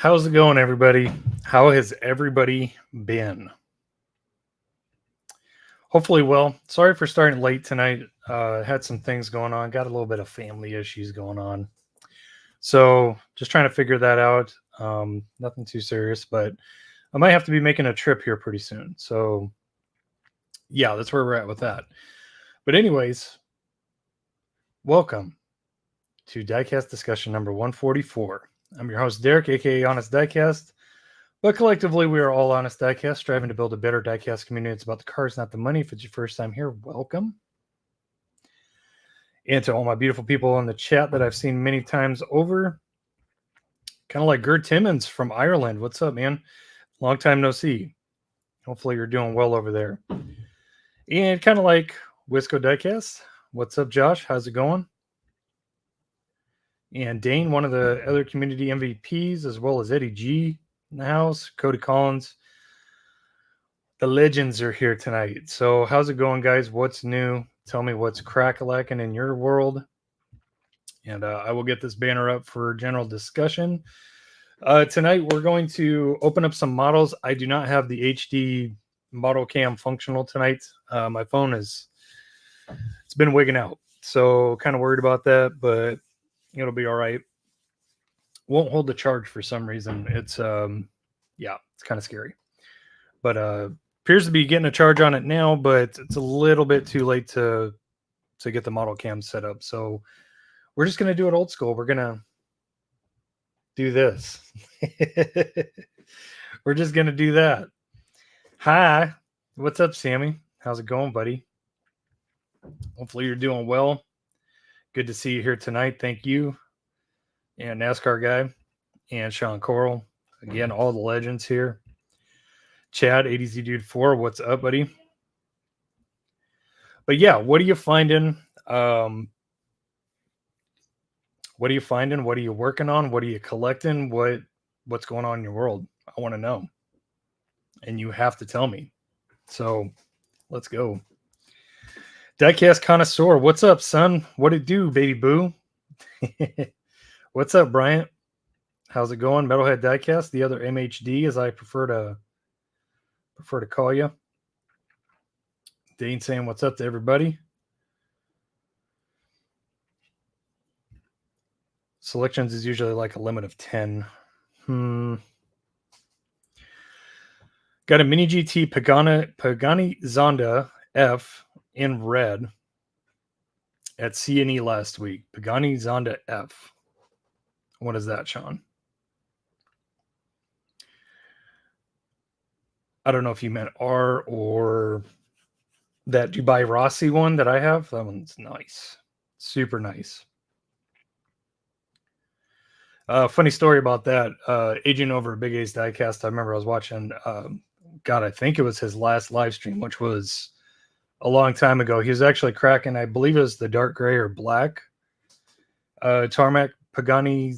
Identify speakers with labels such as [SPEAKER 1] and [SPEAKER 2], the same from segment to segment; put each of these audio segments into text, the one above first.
[SPEAKER 1] How's it going, everybody? How has everybody been? Hopefully well. Sorry for starting late tonight. Had some things going on. Got a little bit of family issues going on. So just trying to figure that out. Nothing too serious, but I might have to be making a trip here pretty soon. So yeah, that's where we're at with that. But anyways, welcome to Diecast Discussion number 144. I'm your host, Derek, aka Honest Diecast. But collectively, we are all Honest Diecast, striving to build a better diecast community. It's about the cars, not the money. If it's your first time here, welcome. And to all my beautiful people in the chat that I've seen many times over, kind of like Gert Timmons from Ireland. What's up, man? Long time no see. Hopefully you're doing well over there. And kind of like Wisco Diecast. What's up, Josh? How's it going? And Dane, one of the other community MVPs, as well as Eddie G in the house, Cody Collins. The legends are here tonight. So how's it going, guys? What's new? Tell me what's crack-a-lacking in your world. And I will get this banner up for general discussion. Tonight, we're going to open up some models. I do not have the HD model cam functional tonight. My phone is it's been wigging out. So kind of worried about that, but it'll be all right. Won't hold the charge for some reason. It's yeah, it's kind of scary. But appears to be getting a charge on it now, but it's a little bit too late to get the model cam set up. So we're just gonna do it old school. We're gonna do this. We're just gonna do that. Hi, what's up, Sammy? How's it going, buddy? Hopefully you're doing well. Good to see you here tonight. Thank you. And NASCAR guy and Sean Coral. Again, all the legends here. Chad, ADZ Dude 4, what's up, buddy? But yeah, what are you finding? What are you finding? What are you working on? What are you collecting? What's going on in your world? I want to know. And you have to tell me. So let's go. Diecast Connoisseur, what's up, son? What it do, baby boo? What's up, Bryant? How's it going? Metalhead Diecast, the other MHD, as I prefer to call you. Dane saying what's up to everybody. Selections is usually like a limit of 10. Got a Mini GT Pagani Zonda F in red at C&E last week. Pagani Zonda F. What is that, Sean? I don't know if you meant R or that Dubai Rossi one that I have. That one's nice. Super nice. Funny story about that. Agent over at Big A's Diecast, I remember I was watching, God, I think it was his last live stream, which was a long time ago. He was actually cracking, I believe it was the dark gray or black Tarmac Pagani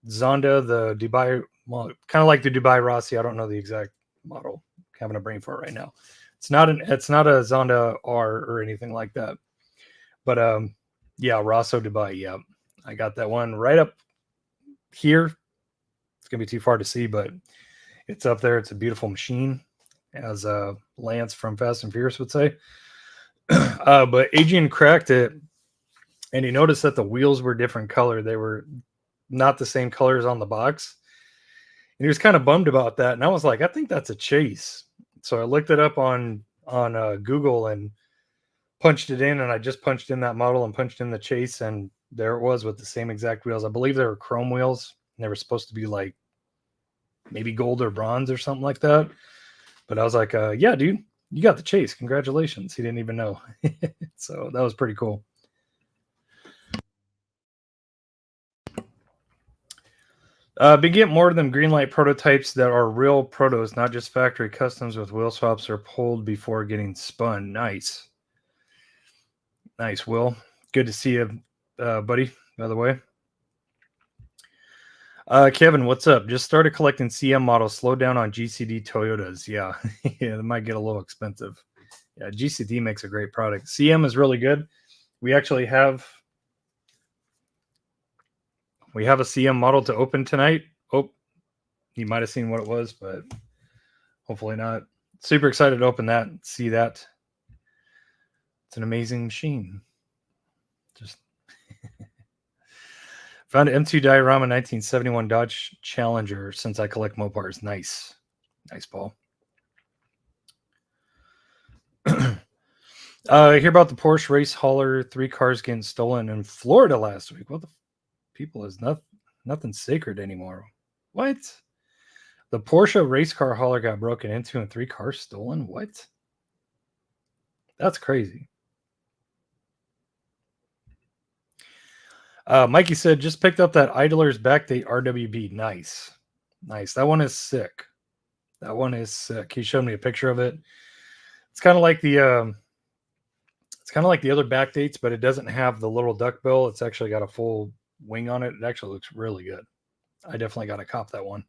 [SPEAKER 1] Zonda, the Dubai, well, kind of like the Dubai Rossi. I don't know the exact model. I'm having a brain for it right now. It's not a Zonda R or anything like that. But yeah, Rosso Dubai. Yeah, I got that one right up here. It's gonna be too far to see, but it's up there. It's a beautiful machine, as Lance from Fast and Furious would say. But Adrian cracked it, and he noticed that the wheels were different color. They were not the same colors on the box, and he was kind of bummed about that. And I was like, I think that's a chase. So I looked it up on Google and punched it in, and I just punched in that model and punched in the chase, and there it was with the same exact wheels. I believe they were chrome wheels, and they were supposed to be like maybe gold or bronze or something like that. But I was like, yeah, dude, you got the chase. Congratulations. He didn't even know. So that was pretty cool. Been getting more of them Greenlight prototypes that are real protos, not just factory customs with wheel swaps or pulled before getting spun. Nice. Nice, Will. Good to see you, buddy, by the way. Kevin, what's up? Just started collecting CM models. Slow down on GCD Toyotas. Yeah, yeah, it might get a little expensive. Yeah, GCD makes a great product. CM is really good. We actually have a CM model to open tonight. Oh, you might have seen what it was, but hopefully not. Super excited to open that and see that. It's an amazing machine. Just found an M2 diorama 1971 Dodge Challenger since I collect Mopars. Nice. Nice, Paul. Hear about the Porsche race hauler, 3 cars getting stolen in Florida last week. What the people is nothing sacred anymore. What? The Porsche race car hauler got broken into and 3 cars stolen? What? That's crazy. Mikey said, just picked up that Idler's Backdate RWB. Nice. Nice. That one is sick. That one is sick. He showed me a picture of it. It's kind of like the other backdates, but it doesn't have the little duckbill. It's actually got a full wing on it. It actually looks really good. I definitely got to cop that one.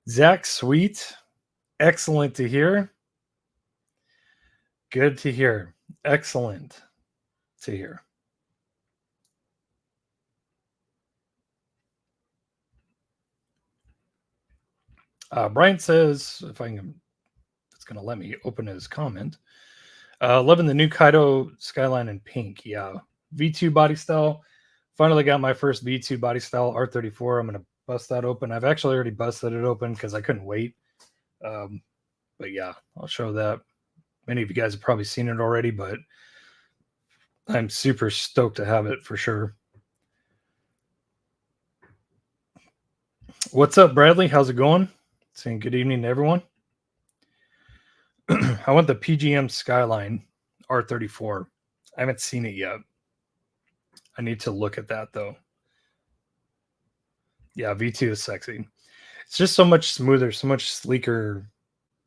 [SPEAKER 1] Zach, sweet. Excellent to hear. Good to hear. Excellent to hear. Brian says, if I can, it's going to let me open his comment. Loving the new Kaido Skyline in pink. Yeah. V2 body style. Finally got my first V2 body style R34. I'm going to bust that open. I've actually already busted it open because I couldn't wait. But yeah, I'll show that. Many of you guys have probably seen it already, but I'm super stoked to have it for sure. What's up, Bradley? How's it going? Saying good evening to everyone. I want the PGM Skyline R34. I haven't seen it yet. I need to look at that though. Yeah, V2 is sexy. It's just so much smoother, so much sleeker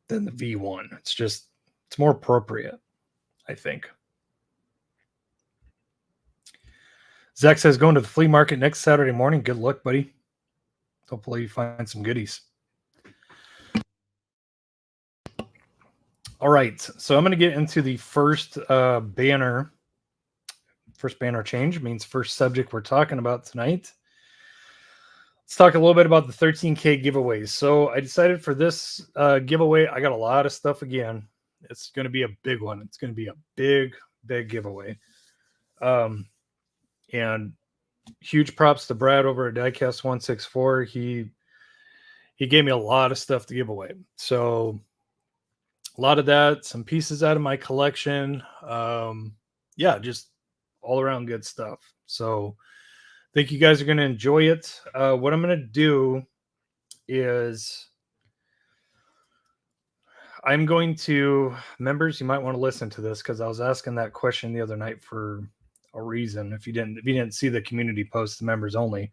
[SPEAKER 1] than the V1. It's more appropriate, I think. Zach says going to the flea market next Saturday morning. Good luck, buddy. Hopefully you find some goodies. All right, so I'm going to get into the first banner. First banner change means first subject we're talking about tonight. Let's talk a little bit about the 13K giveaways. So I decided for this giveaway, I got a lot of stuff again. It's going to be a big one. It's going to be a big, big giveaway. And huge props to Brad over at Diecast 164. He gave me a lot of stuff to give away. So a lot of that, some pieces out of my collection. Yeah, just all around good stuff. So I think you guys are going to enjoy it. What I'm going to do is I'm going to, members, you might want to listen to this because I was asking that question the other night for a reason. If you didn't see the community post, the members only.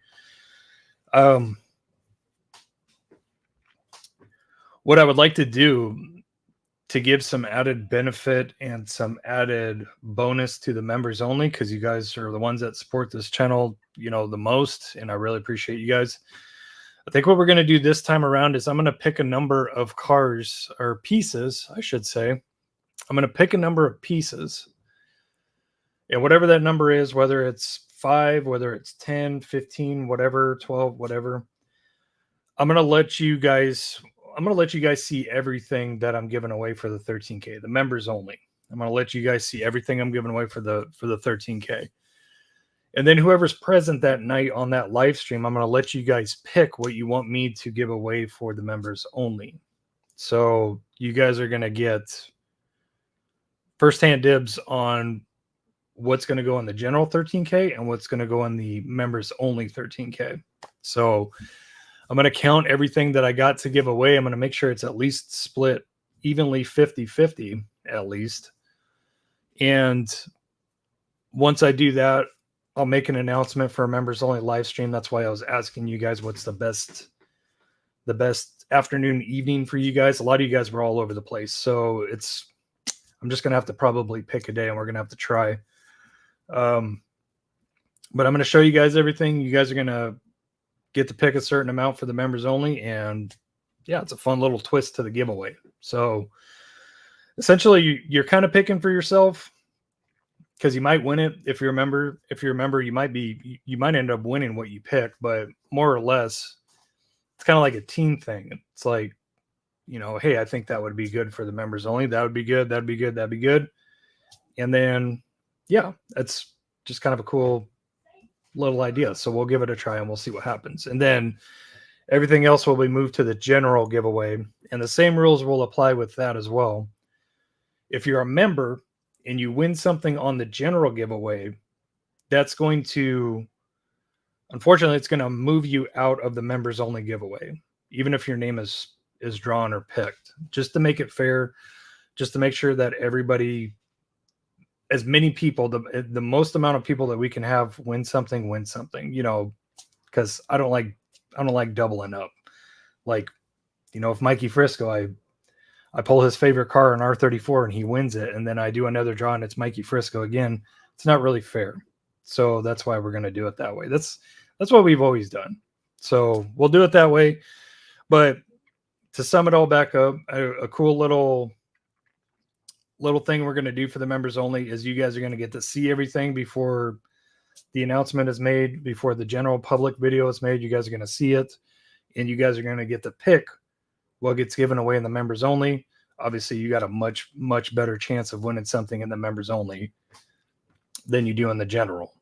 [SPEAKER 1] What I would like to do to give some added benefit and some added bonus to the members only, because you guys are the ones that support this channel, you know, the most, and I really appreciate you guys. I think what we're going to do this time around is I'm going to pick a number of cars, or pieces, I should say. I'm going to pick a number of pieces. And whatever that number is, whether it's 5, whether it's 10, 15, whatever, 12, whatever, I'm going to let you guys see everything that I'm giving away for the 13K, the members only. I'm going to let you guys see everything I'm giving away for the 13K. And then whoever's present that night on that live stream, I'm going to let you guys pick what you want me to give away for the members only. So you guys are going to get firsthand dibs on what's going to go in the general 13K and what's going to go in the members only 13K. So I'm going to count everything that I got to give away. I'm going to make sure it's at least split evenly 50-50 at least. And once I do that, I'll make an announcement for a members only live stream. That's why I was asking you guys what's the best afternoon, evening for you guys. A lot of you guys were all over the place. So I'm just going to have to probably pick a day and we're going to have to try. But I'm going to show you guys everything. You guys are going to get to pick a certain amount for the members only. And yeah, it's a fun little twist to the giveaway. So essentially you're kind of picking for yourself, because you might win it. If you remember, you might end up winning what you pick, but more or less it's kind of like a team thing. It's like, you know, hey, I think that would be good for the members only. That would be good. That'd be good. That'd be good. And then, yeah, that's just kind of a cool little idea. So we'll give it a try and we'll see what happens. And then everything else will be moved to the general giveaway. And the same rules will apply with that as well. If you're a member and you win something on the general giveaway, that's going to, unfortunately, it's going to move you out of the members only giveaway, even if your name is drawn or picked, just to make it fair, just to make sure that everybody, as many people, the most amount of people that we can have win something, you know, because I don't like doubling up. Like, you know, if Mikey Frisco, I pull his favorite car in R34 and he wins it, and then I do another draw and it's Mikey Frisco again, it's not really fair. So that's why we're going to do it that way. That's what we've always done. So we'll do it that way. But to sum it all back up, a cool little thing we're going to do for the members only is you guys are going to get to see everything before the announcement is made, before the general public video is made. You guys are going to see it, and you guys are going to get to pick what gets given away in the members only. obviously you got a much better chance of winning something in the members only than you do in the general,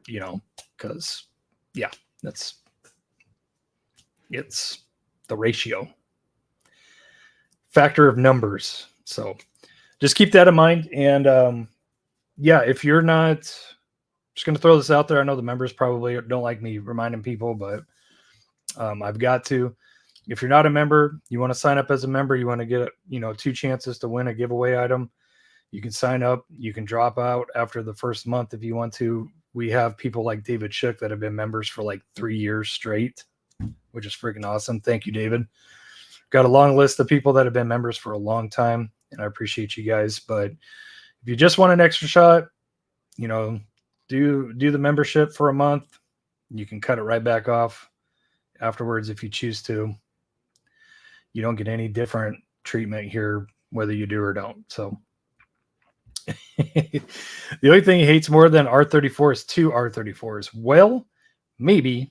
[SPEAKER 1] you know, because yeah, it's the ratio factor of numbers. So just keep that in mind. And yeah, if you're not, just going to throw this out there. I know the members probably don't like me reminding people, but I've got to. If you're not a member, you want to sign up as a member, you want to get, 2 chances to win a giveaway item. You can sign up. You can drop out after the first month if you want to. We have people like David Shook that have been members for like 3 years straight, which is freaking awesome. Thank you, David. Got a long list of people that have been members for a long time, and I appreciate you guys. But if you just want an extra shot, do the membership for a month. You can cut it right back off afterwards if you choose to. You don't get any different treatment here, whether you do or don't. So the only thing he hates more than R34 is 2 R34s. Well, maybe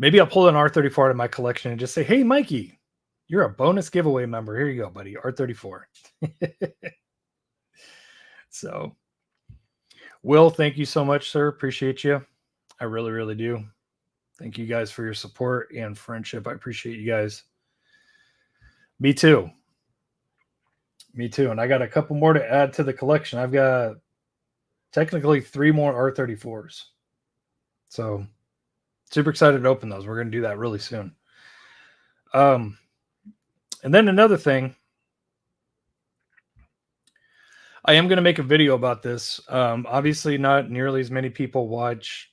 [SPEAKER 1] I'll pull an R34 out of my collection and just say, hey, Mikey, you're a bonus giveaway member. Here you go, buddy. R34. So, Will, thank you so much, sir. Appreciate you. I really, really do. Thank you guys for your support and friendship. I appreciate you guys. Me too. And I got a couple more to add to the collection. I've got technically 3 more R34s. So super excited to open those. We're going to do that really soon. And then another thing, I am going to make a video about this. Obviously not nearly as many people watch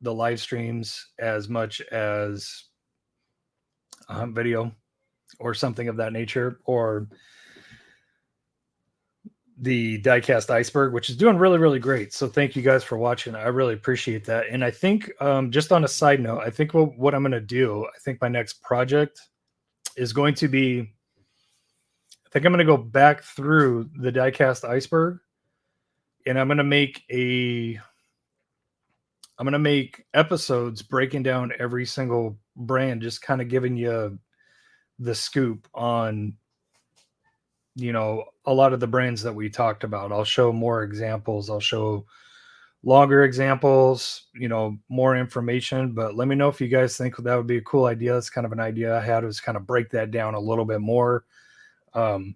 [SPEAKER 1] the live streams as much as video or something of that nature, or the Diecast Iceberg, which is doing really, really great. So thank you guys for watching. I really appreciate that. And I think just on a side note, I think what I'm going to do, I think my next project is going to be, I think I'm going to go back through the Diecast Iceberg, and I'm going to make episodes breaking down every single brand, just kind of giving you the scoop on, a lot of the brands that we talked about. I'll show more examples. I'll show longer examples, more information. But let me know if you guys think that would be a cool idea. That's kind of an idea I had, was kind of break that down a little bit more. And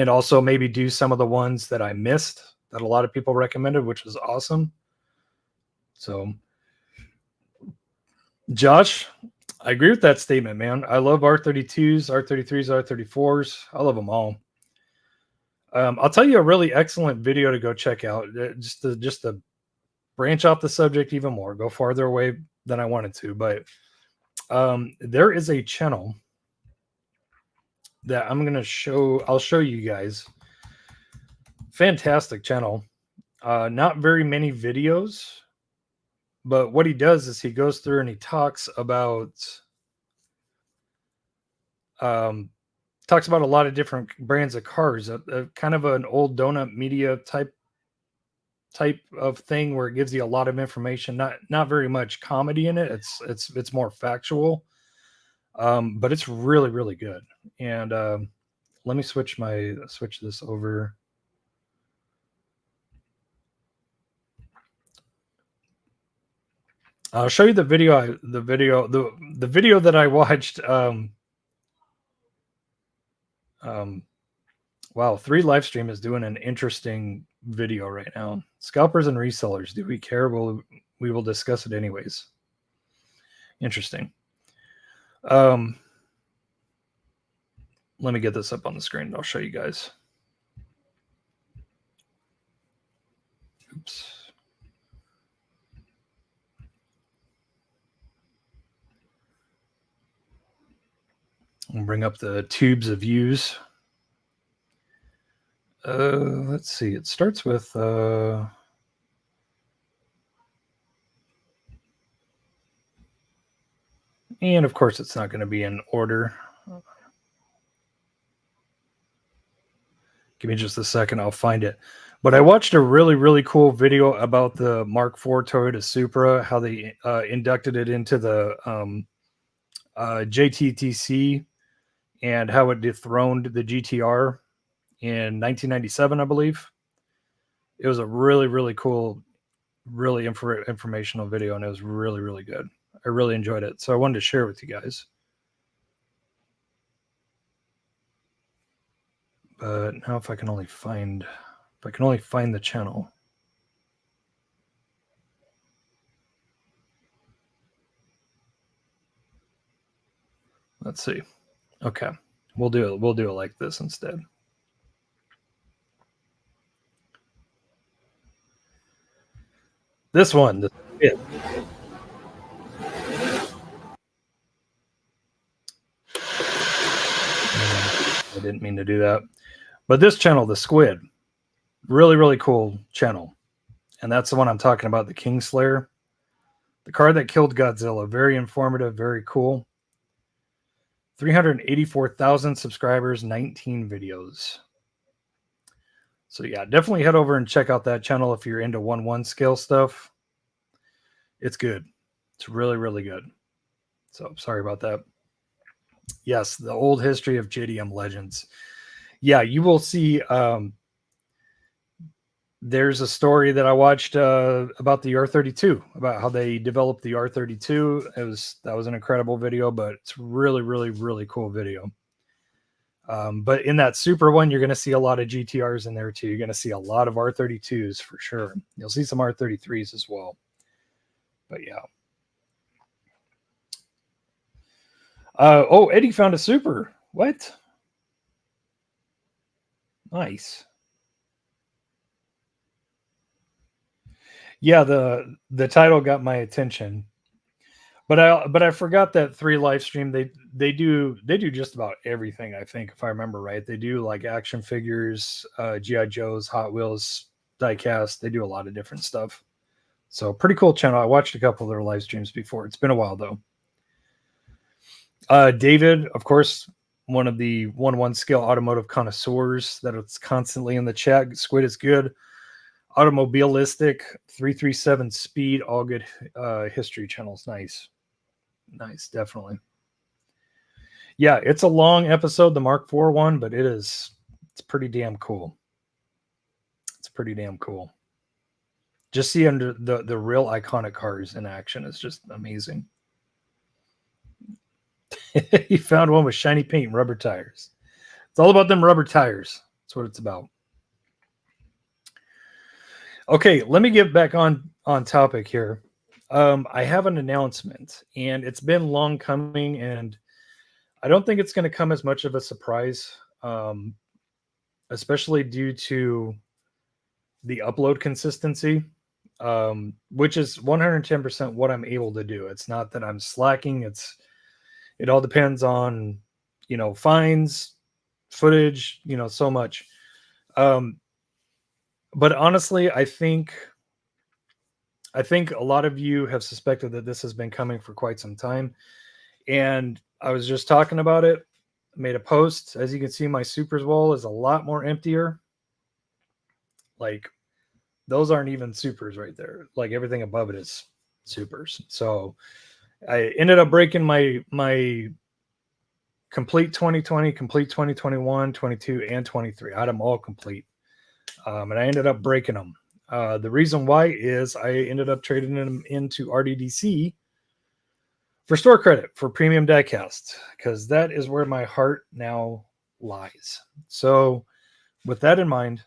[SPEAKER 1] also maybe do some of the ones that I missed that a lot of people recommended, which was awesome. So, Josh, I agree with that statement, man. I love R32s, R33s, R34s. I love them all. I'll tell you a really excellent video to go check out. Just to branch off the subject even more, go farther away than I wanted to. But there is a channel that I'm going to show. I'll show you guys. Fantastic channel. Not very many videos. But what he does is he goes through and he talks about a lot of different brands of cars, kind of an old donut media type of thing where it gives you a lot of information, not very much comedy in it. It's more factual, but it's really, really good. And let me switch this over. I'll show you the video that I watched. Wow, 3 live stream is doing an interesting video right now. Scalpers and resellers, do we care? We will discuss it anyways. Interesting. Let me get this up on the screen and I'll show you guys. Oops. I'll bring up the tubes of views. Let's see. It starts with and of course it's not going to be in order. Give me just a second. I'll find it. But I watched a really, really cool video about the Mark IV Toyota Supra, how they inducted it into the JTTC. and how it dethroned the GT-R in 1997, I believe. It was a really, really cool, really informational video, and it was really, really good. I really enjoyed it, so I wanted to share it with you guys. But now if I can only find the channel. Let's see. Okay. We'll do it like this instead. This one, I didn't mean to do that. But this channel, the Squid, really, really cool channel. And that's the one I'm talking about, the Kingslayer. The card that killed Godzilla. Very informative, very cool. 384,000 subscribers, 19 videos. So yeah, definitely head over and check out that channel if you're into 1/1 scale stuff. It's good. It's really, really good. So sorry about that. Yes, the old history of JDM Legends. Yeah, you will see. There's a story that I watched about the R32, about how they developed the R32. That was an incredible video, but it's really, really, really cool video. But in that super one, you're going to see a lot of GTRs in there too. You're going to see a lot of R32s for sure. You'll see some R33s as well. But yeah. Oh, Eddie found a super. What? Nice. Yeah, the title got my attention. But I forgot that 3 live stream they do just about everything, I think, if I remember right. They do like action figures, GI Joes, Hot Wheels, diecast. They do a lot of different stuff. So pretty cool channel. I watched a couple of their live streams before. It's been a while though. David, of course, one of the 1/1 scale automotive connoisseurs that it's constantly in the chat. Squid is good. Automobilistic, 337 speed, all good history channels. Nice. Nice, definitely. Yeah, it's a long episode, the Mark IV one, but it's pretty damn cool. It's pretty damn cool. Just see under the real iconic cars in action is just amazing. He found one with shiny paint and rubber tires. It's all about them rubber tires. That's what it's about. Okay, let me get back on topic here. I have an announcement, and it's been long coming, and I don't think it's going to come as much of a surprise, especially due to the upload consistency, which is 110% what I'm able to do. It's not that I'm slacking. It all depends on, fines, footage, so much. But honestly, I think a lot of you have suspected that this has been coming for quite some time. And I was just talking about it, made a post. As you can see, my supers wall is a lot more emptier. Like, those aren't even supers right there. Like, everything above it is supers. So I ended up breaking my complete 2020, complete 2021, 22, and 23. I had them all complete. And I ended up breaking them. The reason why is I ended up trading them into RDDC for store credit for premium diecast, because that is where my heart now lies. So with that in mind,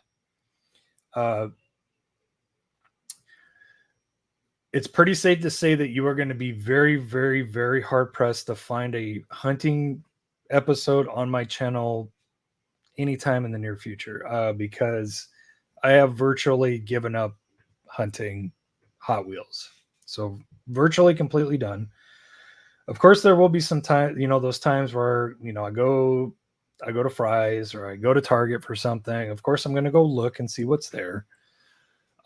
[SPEAKER 1] it's pretty safe to say that you are going to be very, very, very hard pressed to find a hunting episode on my channel anytime in the near future, because I have virtually given up hunting Hot Wheels. So virtually completely done. Of course, there will be some time, those times where, I go to Fry's or I go to Target for something. Of course, I'm going to go look and see what's there.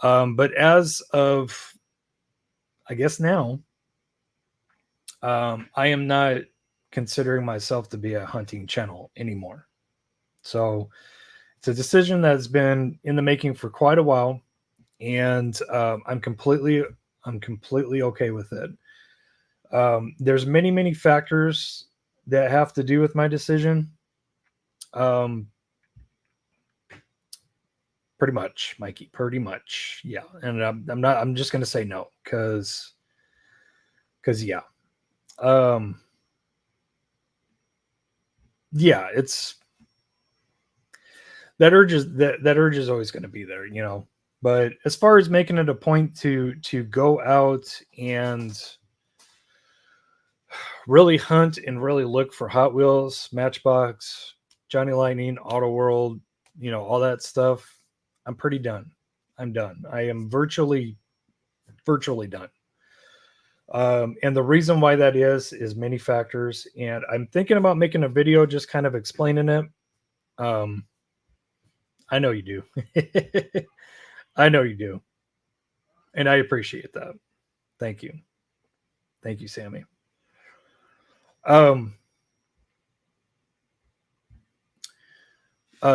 [SPEAKER 1] But as of, I guess now, I am not considering myself to be a hunting channel anymore. So it's a decision that's been in the making for quite a while, and I'm completely okay with it. There's many factors that have to do with my decision. Pretty much, Mikey. Pretty much, yeah. And I'm not. I'm just gonna say no, because yeah, yeah. It's that urge is that urge is always going to be there, you know. But as far as making it a point to go out and really hunt and really look for Hot Wheels, Matchbox, Johnny Lightning, Auto World, you know, all that stuff, I'm pretty done. I'm done. I am virtually done. And the reason why that is many factors. And I'm thinking about making a video just kind of explaining it. I know you do. I know you do. And I appreciate that. Thank you. Thank you, Sammy.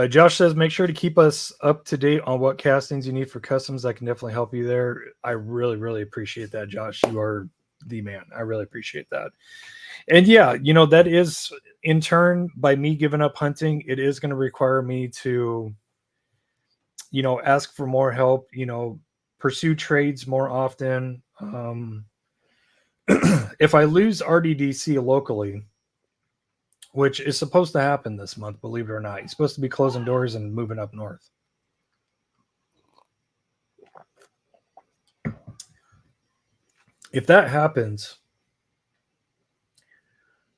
[SPEAKER 1] Josh says, make sure to keep us up to date on what castings you need for customs. I can definitely help you there. I really, really appreciate that, Josh. You are the man. I really appreciate that. And yeah, you know, that is in turn, by me giving up hunting, it is going to require me to, you know, ask for more help, you know, pursue trades more often. If I lose RDDC locally, which is supposed to happen this month, believe it or not, he's supposed to be closing doors and moving up north. If that happens,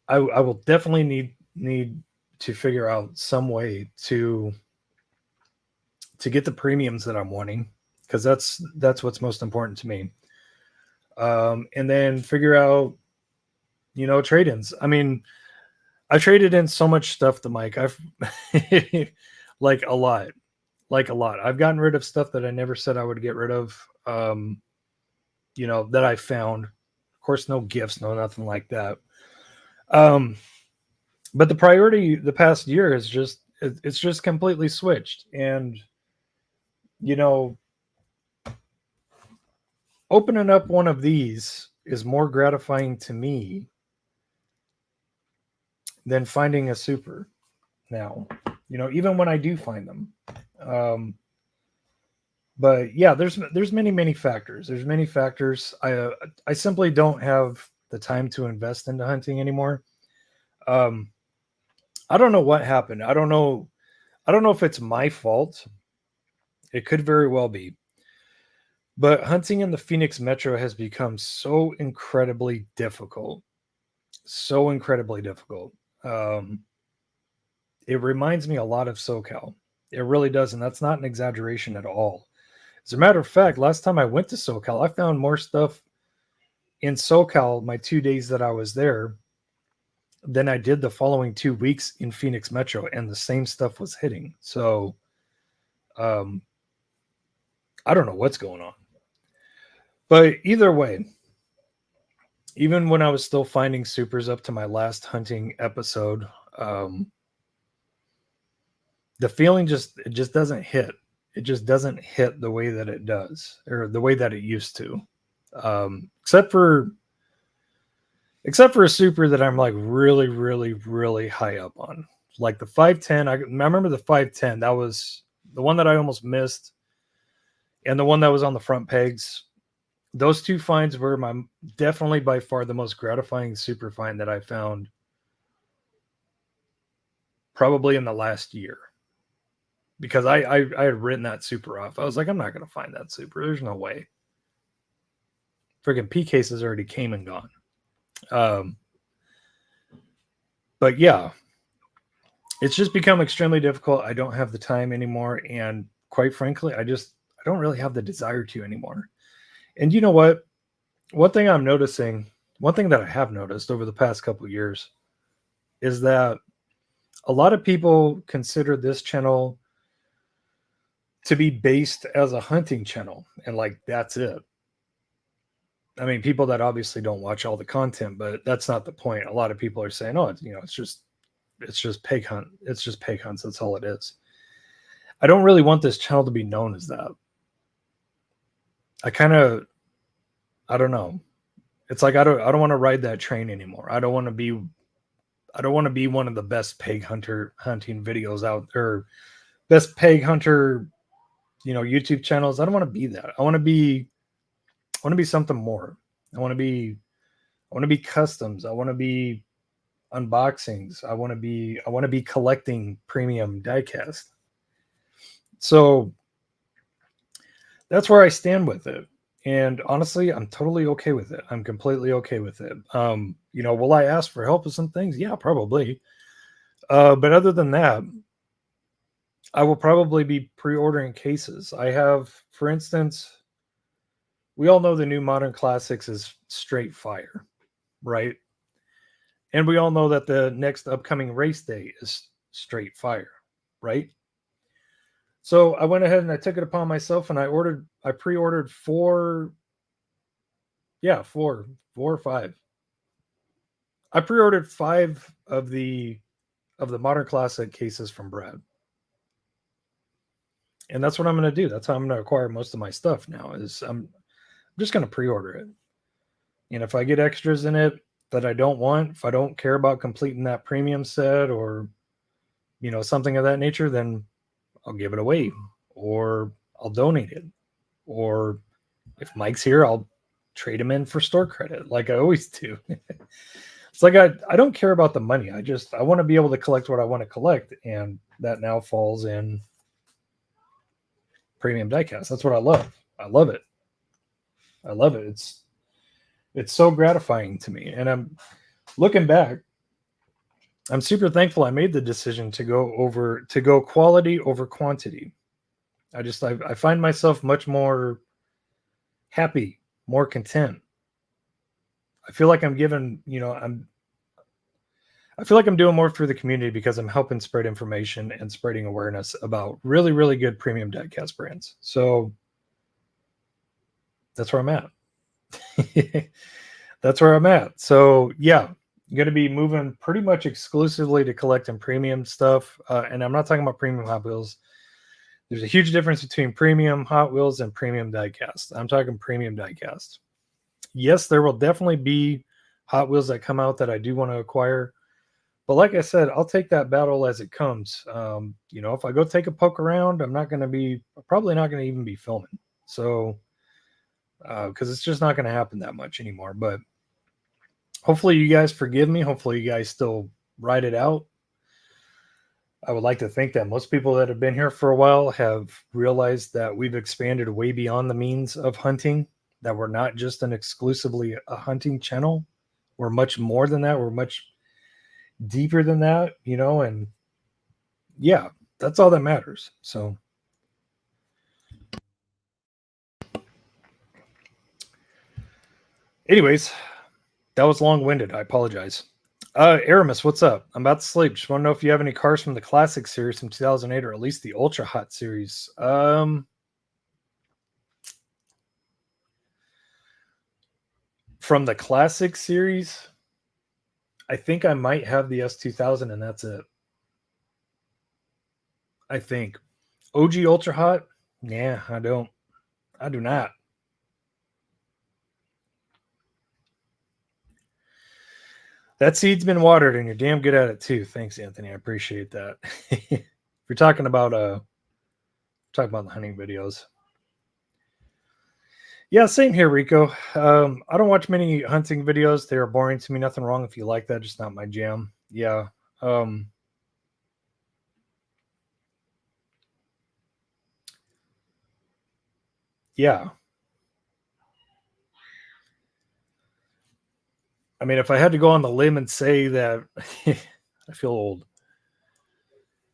[SPEAKER 1] I will definitely need to figure out some way to get the premiums that I'm wanting, because that's what's most important to me. And then figure out, you know, trade-ins. I mean, I traded in so much stuff to Mike. I've like a lot. I've gotten rid of stuff that I never said I would get rid of. You know, that I found. Of course, no gifts, no nothing like that. But the priority the past year is it's just completely switched. And, you know, opening up one of these is more gratifying to me than finding a super now, you know, even when I do find them. But yeah, there's many factors. There's many factors. I simply don't have the time to invest into hunting anymore. I don't know what happened. I don't know if it's my fault. It could very well be. But hunting in the Phoenix Metro has become so incredibly difficult. So incredibly difficult. It reminds me a lot of SoCal. It really does, and that's not an exaggeration at all. As a matter of fact, last time I went to SoCal, I found more stuff in SoCal my 2 days that I was there than I did the following 2 weeks in Phoenix Metro, and the same stuff was hitting. So, I don't know what's going on. But either way, even when I was still finding supers up to my last hunting episode, the feeling just doesn't hit. It just doesn't hit the way that it does, or the way that it used to. Except for a super that I'm like really, really, really high up on, like the 510. I remember the 510. That was the one that I almost missed, and the one that was on the front pegs. Those two finds were definitely by far the most gratifying super find that I found probably in the last year. Because I had written that super off. I was like, I'm not going to find that super. There's no way. Freaking P cases already came and gone. But yeah, it's just become extremely difficult. I don't have the time anymore. And quite frankly, I don't really have the desire to anymore. And you know what? One thing that I have noticed over the past couple of years is that a lot of people consider this channel to be based as a hunting channel, and like that's it. I mean, people that obviously don't watch all the content, but that's not the point. A lot of people are saying, "Oh, it's just pig hunt. It's just pig hunts. That's all it is." I don't really want this channel to be known as that. I don't know. It's like I don't want to ride that train anymore. I don't want to be I don't want to be one of the best peg hunting videos out there, best peg hunter, YouTube channels. I don't want to be that. I want to be something more. I want to be customs. I want to be unboxings. I want to be collecting premium diecast. So that's where I stand with it. And honestly, I'm totally okay with it. I'm completely okay with it. Will I ask for help with some things? Yeah, probably. But other than that, I will probably be pre-ordering cases. I have, for instance, we all know the new Modern Classics is straight fire, right? And we all know that the next upcoming race day is straight fire, right? So I went ahead and I took it upon myself and I pre-ordered four or five. I pre-ordered 5 of the Modern Classic cases from Brad. And that's what I'm going to do. That's how I'm going to acquire most of my stuff now is I'm just going to pre-order it. And if I get extras in it that I don't want, if I don't care about completing that premium set or, something of that nature, then I'll give it away or I'll donate it. Or if Mike's here, I'll trade him in for store credit like I always do. It's like I don't care about the money. I want to be able to collect what I want to collect. And that now falls in premium diecast. That's what I love. I love it. I love it. It's so gratifying to me. And I'm looking back, I'm super thankful I made the decision to go quality over quantity. I find myself much more happy, more content. I feel like I'm giving, I feel like I'm doing more for the community because I'm helping spread information and spreading awareness about really, really good premium diecast brands. So that's where I'm at. That's where I'm at. So yeah, I'm going to be moving pretty much exclusively to collecting premium stuff. And I'm not talking about premium Hot Wheels. There's a huge difference between premium Hot Wheels and premium diecast. I'm talking premium diecast. Yes, there will definitely be Hot Wheels that come out that I do want to acquire. But like I said, I'll take that battle as it comes. If I go take a poke around, I'm probably not going to even be filming. So, because it's just not going to happen that much anymore. But hopefully you guys forgive me. Hopefully you guys still ride it out. I would like to think that most people that have been here for a while have realized that we've expanded way beyond the means of hunting, that we're not just exclusively a hunting channel. We're much more than that. We're much deeper than that, and yeah, that's all that matters. So anyways, that was long-winded. I apologize. Aramis, what's up? I'm about to sleep. Just want to know if you have any cars from the classic series from 2008 or at least the Ultra Hot series. From the classic series, I think I might have the S2000 and that's it. I think. OG Ultra Hot? Yeah, I don't. I do not. That seed's been watered and you're damn good at it too. Thanks, Anthony. I appreciate that. If you're talking about the hunting videos. Yeah, same here, Rico. I don't watch many hunting videos. They are boring to me. Nothing wrong if you like that, just not my jam. Yeah. Yeah. I mean, if I had to go on the limb and say that I feel old.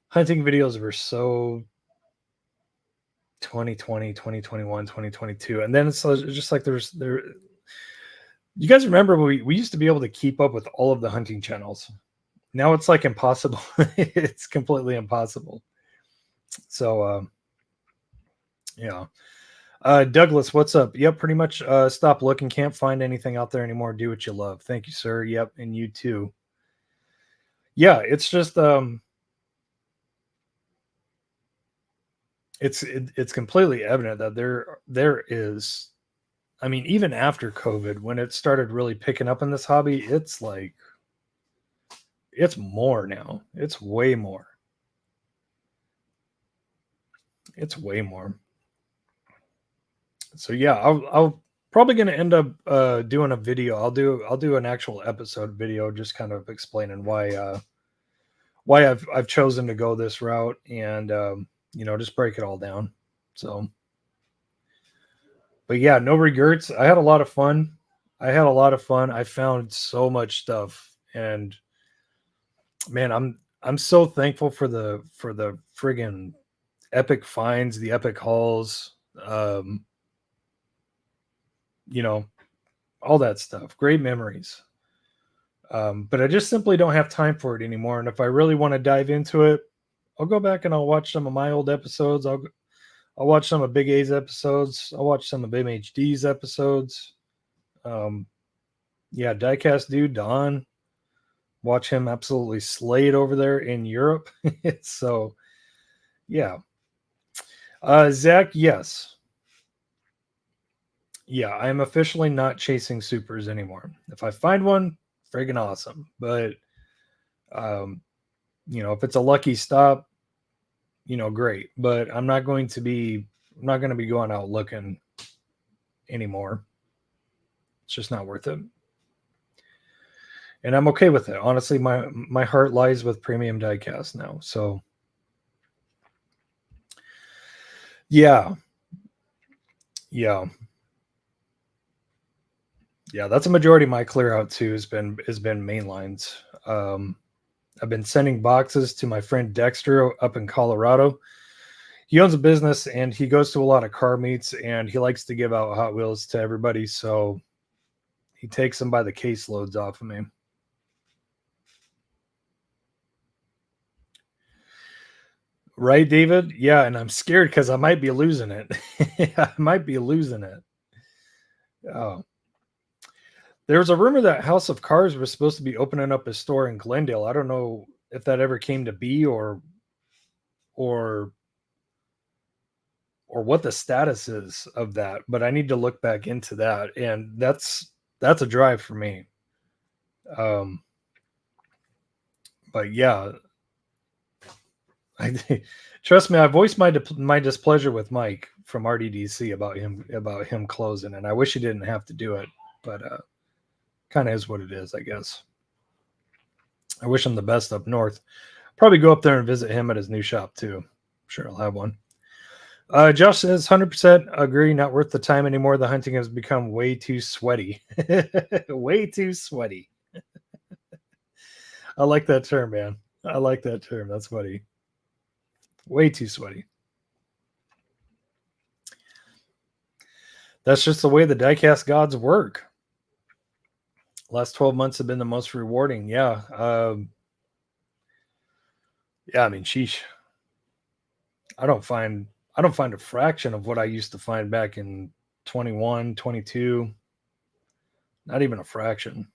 [SPEAKER 1] Hunting videos were so 2020, 2021, 2022. And then it's just like you guys remember we used to be able to keep up with all of the hunting channels. Now it's like impossible. It's completely impossible. So, yeah. Douglas, what's up? Yep, pretty much stop looking. Can't find anything out there anymore. Do what you love. Thank you, sir. Yep, and you too. Yeah, it's just it's completely evident that there is, I mean, even after COVID, when it started really picking up in this hobby, it's like It's more now. It's way more. It's way more. So yeah, I'll probably going to end up doing a video. I'll do an actual episode video, just kind of explaining why I've chosen to go this route, and just break it all down. So, but yeah, no regrets. I had a lot of fun. I found so much stuff, and man, I'm so thankful for the friggin' epic finds, the epic hauls, you know, all that stuff. Great memories. But I just simply don't have time for it anymore. And if I really want to dive into it, I'll go back and I'll watch some of my old episodes. I'll watch some of Big A's episodes. I'll watch some of MHD's episodes. Yeah, Diecast dude Don. Watch him absolutely slay it over there in Europe. So, yeah. Zach, yes. Yeah, I am officially not chasing supers anymore. If I find one, friggin' awesome. But, if it's a lucky stop, great. But I'm not going to be going out looking anymore. It's just not worth it. And I'm okay with it. Honestly, my heart lies with premium diecast now. So yeah. That's a majority of my clear out too. Has been mainlines. I've been sending boxes to my friend Dexter up in Colorado. He owns a business and he goes to a lot of car meets, and he likes to give out Hot Wheels to everybody. So he takes them by the caseloads off of me. Right, David? Yeah, and I'm scared because I might be losing it. I might be losing it. Oh. There was a rumor that House of Cars was supposed to be opening up a store in Glendale. I don't know if that ever came to be or what the status is of that, but I need to look back into that. And that's a drive for me. But yeah, trust me, I voiced my displeasure with Mike from RDDC about him closing, and I wish he didn't have to do it, but kind of is what it is, I guess. I wish him the best up north. Probably go up there and visit him at his new shop too. I'm sure I'll have one. Josh says 100% agree. Not worth the time anymore. The hunting has become way too sweaty. Way too sweaty. I like that term, man. I like that term. That's funny. Way too sweaty. That's just the way the diecast gods work. Last 12 months have been the most rewarding. Yeah. Yeah, I mean, sheesh. I don't find a fraction of what I used to find back in 21, 22. Not even a fraction.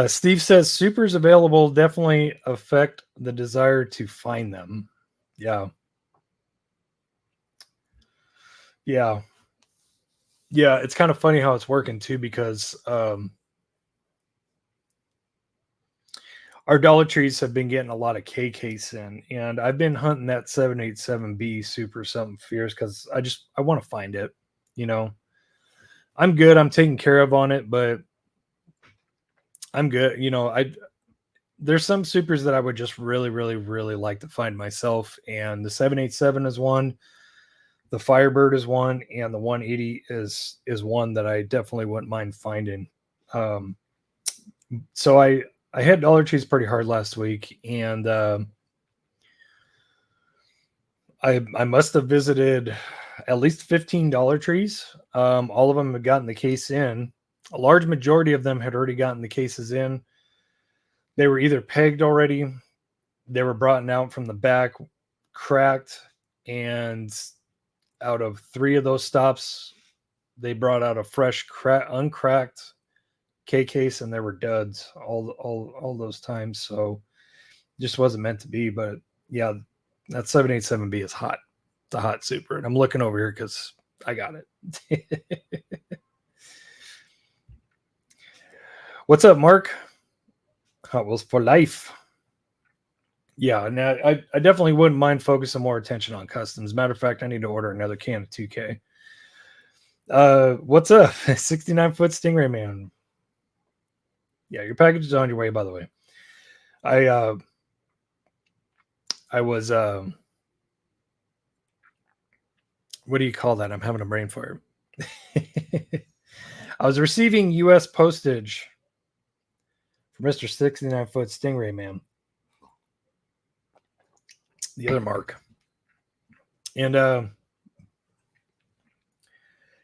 [SPEAKER 1] Steve says supers available definitely affect the desire to find them. Yeah. Yeah. Yeah. It's kind of funny how it's working too, because our Dollar Trees have been getting a lot of KKs in, and I've been hunting that 787B super something fierce because I want to find it. I'm good. I'm taken care of on it, but I'm good. There's some supers that I would just really, really, really like to find myself, and the 787 is one, the Firebird is one, and the 180 is one that I definitely wouldn't mind finding. So I had Dollar Trees pretty hard last week, and I must have visited at least 15 Dollar Trees. All of them had gotten the case in. A large majority of them had already gotten the cases in. They were either pegged already, they were brought out from the back, cracked, and out of 3 of those stops, they brought out a fresh, uncracked K case, and there were duds all those times. So just wasn't meant to be. But yeah, That 787B is hot. It's a hot super. And I'm looking over here because I got it. What's up, Mark? Hot Wheels for life. Yeah, and I definitely wouldn't mind focusing more attention on customs. Matter of fact, I need to order another can of 2K. What's up? 69-foot Stingray Man. Yeah, your package is on your way, by the way. I was what do you call that? I'm having a brain fart. I was receiving US postage for Mr. 69-foot Stingray Man. The other Mark. And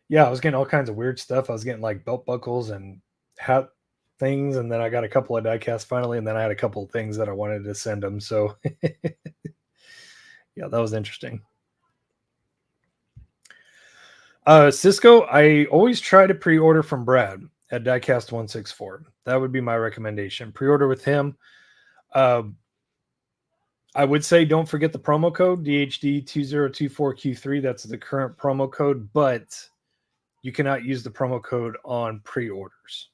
[SPEAKER 1] yeah, I was getting all kinds of weird stuff. I was getting like belt buckles and hat things, and then I got a couple of diecast finally, and then I had a couple of things that I wanted to send them. So yeah, that was interesting. Cisco, I always try to pre-order from Brad at Diecast 164. That would be my recommendation. Pre-order with him. I would say don't forget the promo code DHD2024Q3. That's the current promo code, but you cannot use the promo code on pre-orders.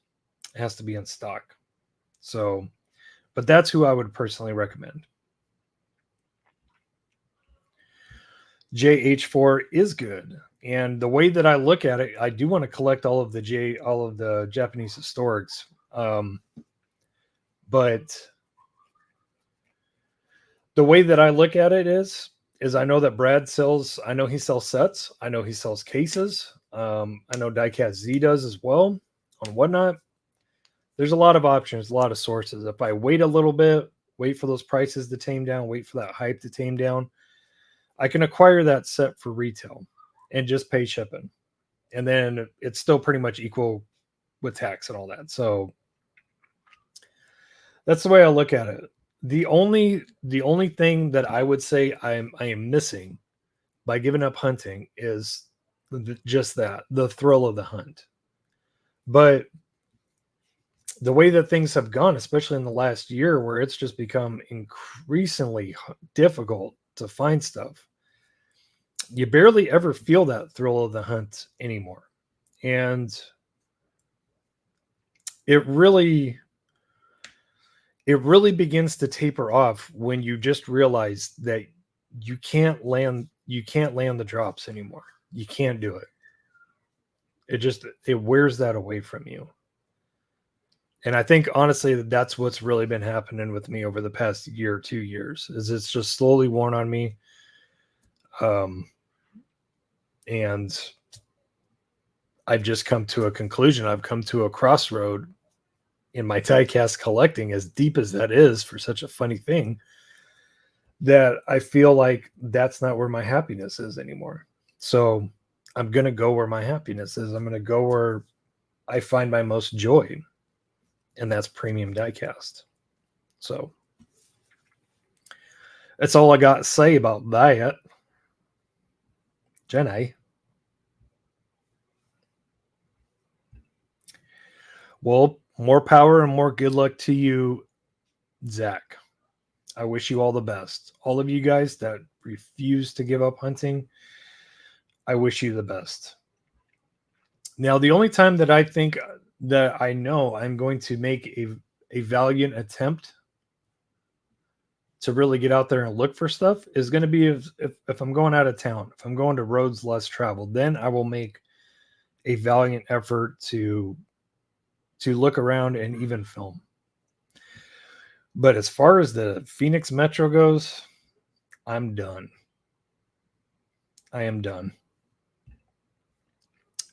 [SPEAKER 1] It has to be in stock. So, but that's who I would personally recommend. JH4 is good. And the way that I look at it, I do want to collect all of the Japanese historics. But the way that I look at it is I know that Brad sells, I know he sells sets. I know he sells cases. I know Diecast Z does as well on Whatnot. There's a lot of options, a lot of sources. If I wait a little bit, wait for those prices to tame down, wait for that hype to tame down, I can acquire that set for retail and just pay shipping. And then it's still pretty much equal with tax and all that. So that's the way I look at it. The only thing that I would say I am missing by giving up hunting is just that, the thrill of the hunt. But the way that things have gone, especially in the last year, where it's just become increasingly difficult to find stuff, you barely ever feel that thrill of the hunt anymore. And it really begins to taper off when you just realize that you can't land the drops anymore. You can't do it. It wears that away from you. And I think honestly that's what's really been happening with me over the past year or 2 years, is it's just slowly worn on me. And I've just come to a conclusion. I've come to a crossroad in my diecast collecting, as deep as that is for such a funny thing, that I feel like that's not where my happiness is anymore. So I'm going to go where my happiness is. I'm going to go where I find my most joy, and that's premium diecast. So that's all I got to say about that. Jenny. Well, more power and more good luck to you, Zach. I wish you all the best. All of you guys that refuse to give up hunting, I wish you the best. Now, the only time that I think that I know I'm going to make a valiant attempt to really get out there and look for stuff is going to be if I'm going out of town, if I'm going to roads less traveled, then I will make a valiant effort to look around and even film. But as far as the Phoenix Metro goes, I'm done. I am done.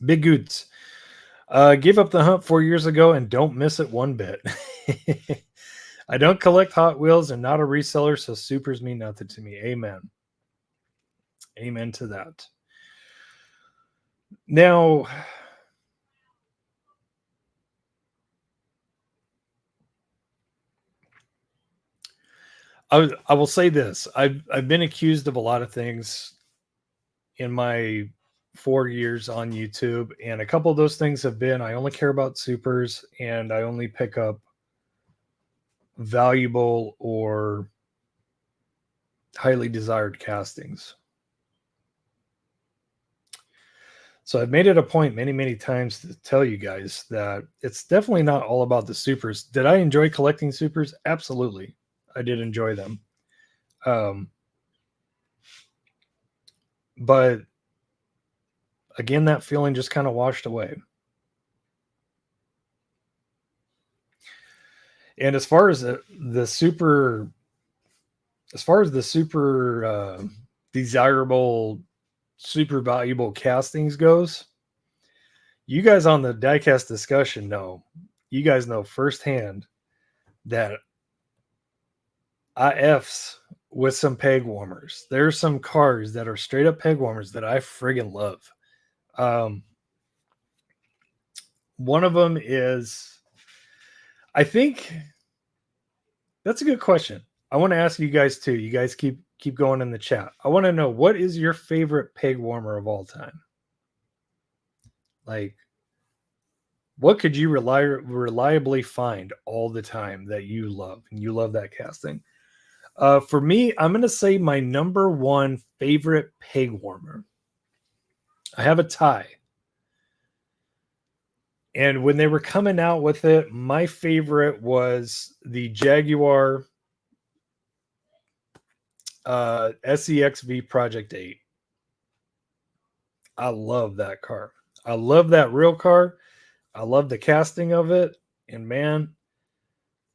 [SPEAKER 1] Big Goods. Gave up the hunt 4 years ago and don't miss it one bit. I don't collect Hot Wheels and not a reseller, so supers mean nothing to me. Amen. Amen to that. Now, I will say this. I've been accused of a lot of things in my 4 years on YouTube, and a couple of those things have been I only care about supers and I only pick up valuable or highly desired castings. So I've made it a point many times to tell you guys that it's definitely not all about the supers. Did I enjoy collecting supers? Absolutely. I did enjoy them. But again, that feeling just kind of washed away. And as far as the super desirable, super valuable castings goes, you guys on the diecast discussion you guys know firsthand that I F's with some peg warmers. There's some cars that are straight up peg warmers that I friggin' love. One of them is, I think that's a good question. I want to ask you guys too. You guys keep going in the chat. I want to know, what is your favorite peg warmer of all time? Like, what could you reliably find all the time that you love, and you love that casting? For me, I'm going to say my number one favorite peg warmer. I have a tie. And when they were coming out with it, my favorite was the Jaguar SEXV Project 8. I love that car. I love that real car. I love the casting of it. And man,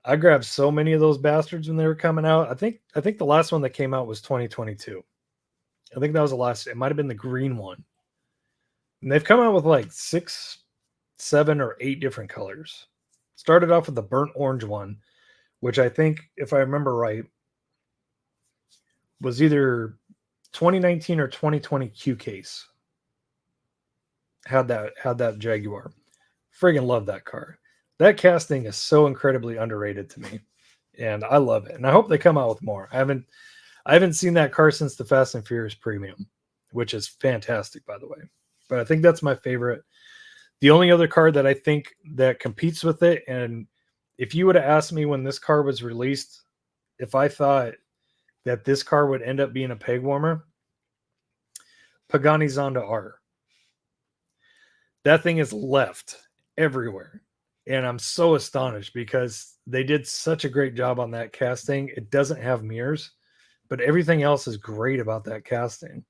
[SPEAKER 1] I grabbed so many of those bastards when they were coming out. I think the last one that came out was 2022. I think that was the last. It might have been the green one. And they've come out with like 6, 7, or 8 different colors. Started off with the burnt orange one, which I think, if I remember right, was either 2019 or 2020 Q case. Had that Jaguar. Friggin' love that car. That casting is so incredibly underrated to me, and I love it. And I hope they come out with more. I haven't seen that car since the Fast and Furious Premium, which is fantastic, by the way. But I think that's my favorite. The only other car that I think that competes with it, and if you would have asked me when this car was released, if I thought that this car would end up being a peg warmer, Pagani Zonda R. That thing is left everywhere. And I'm so astonished because they did such a great job on that casting. It doesn't have mirrors, but everything else is great about that casting.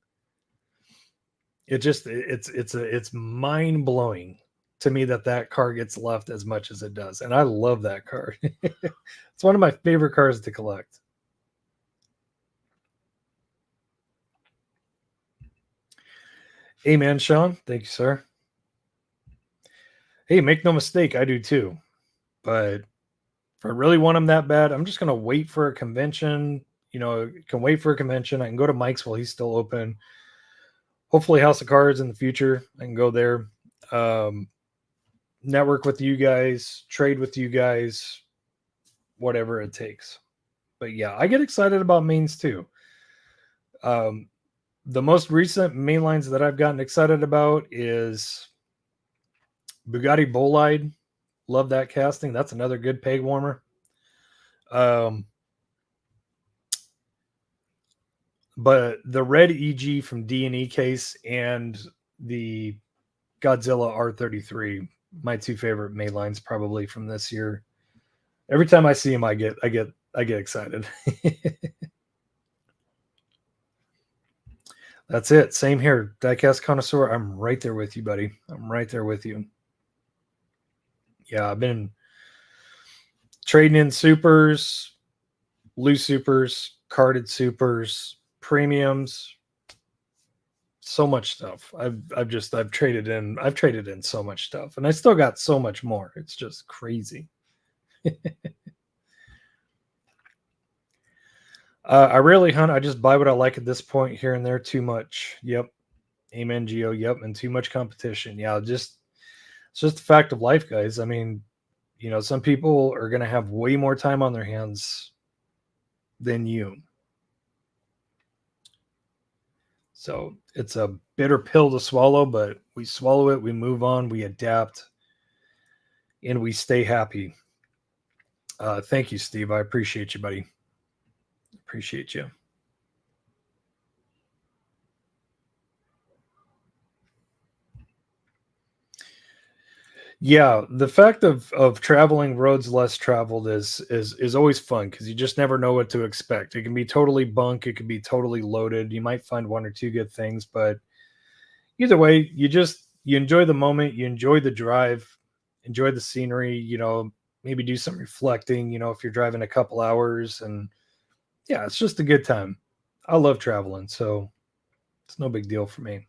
[SPEAKER 1] It's mind blowing to me that car gets left as much as it does. And I love that car. It's one of my favorite cars to collect. Amen, Sean. Thank you, sir. Hey, make no mistake, I do too. But if I really want them that bad, I'm just going to wait for a convention. Can wait for a convention. I can go to Mike's while he's still open. Hopefully House of Cards in the future. I can go there. Network with you guys, trade with you guys, whatever it takes. But yeah, I get excited about mains too. The most recent main lines that I've gotten excited about is Bugatti Bolide. Love that casting. That's another good peg warmer. But the red EG from D&E case and the Godzilla R33, my two favorite main lines probably from this year. Every time I see them, I get excited. That's it. Same here. Diecast Connoisseur, I'm right there with you, buddy. I'm right there with you. Yeah, I've been trading in supers, loose supers, carded supers, premiums, so much stuff. I've traded in so much stuff, and I still got so much more. It's just crazy. I rarely hunt. I just buy what I like at this point, here and there. Too much. Yep. Amen, Geo. Yep. And too much competition. Yeah. It's just a fact of life, guys. I mean, some people are going to have way more time on their hands than you. So it's a bitter pill to swallow, but we swallow it, we move on, we adapt, and we stay happy. Thank you, Steve. I appreciate you, buddy. Appreciate you. Yeah, the fact of traveling roads less traveled is always fun because you just never know what to expect. It can be totally bunk, it can be totally loaded. You might find one or two good things, but either way, you enjoy the moment, you enjoy the drive, enjoy the scenery, maybe do some reflecting, if you're driving a couple hours, and yeah, it's just a good time. I love traveling, so it's no big deal for me.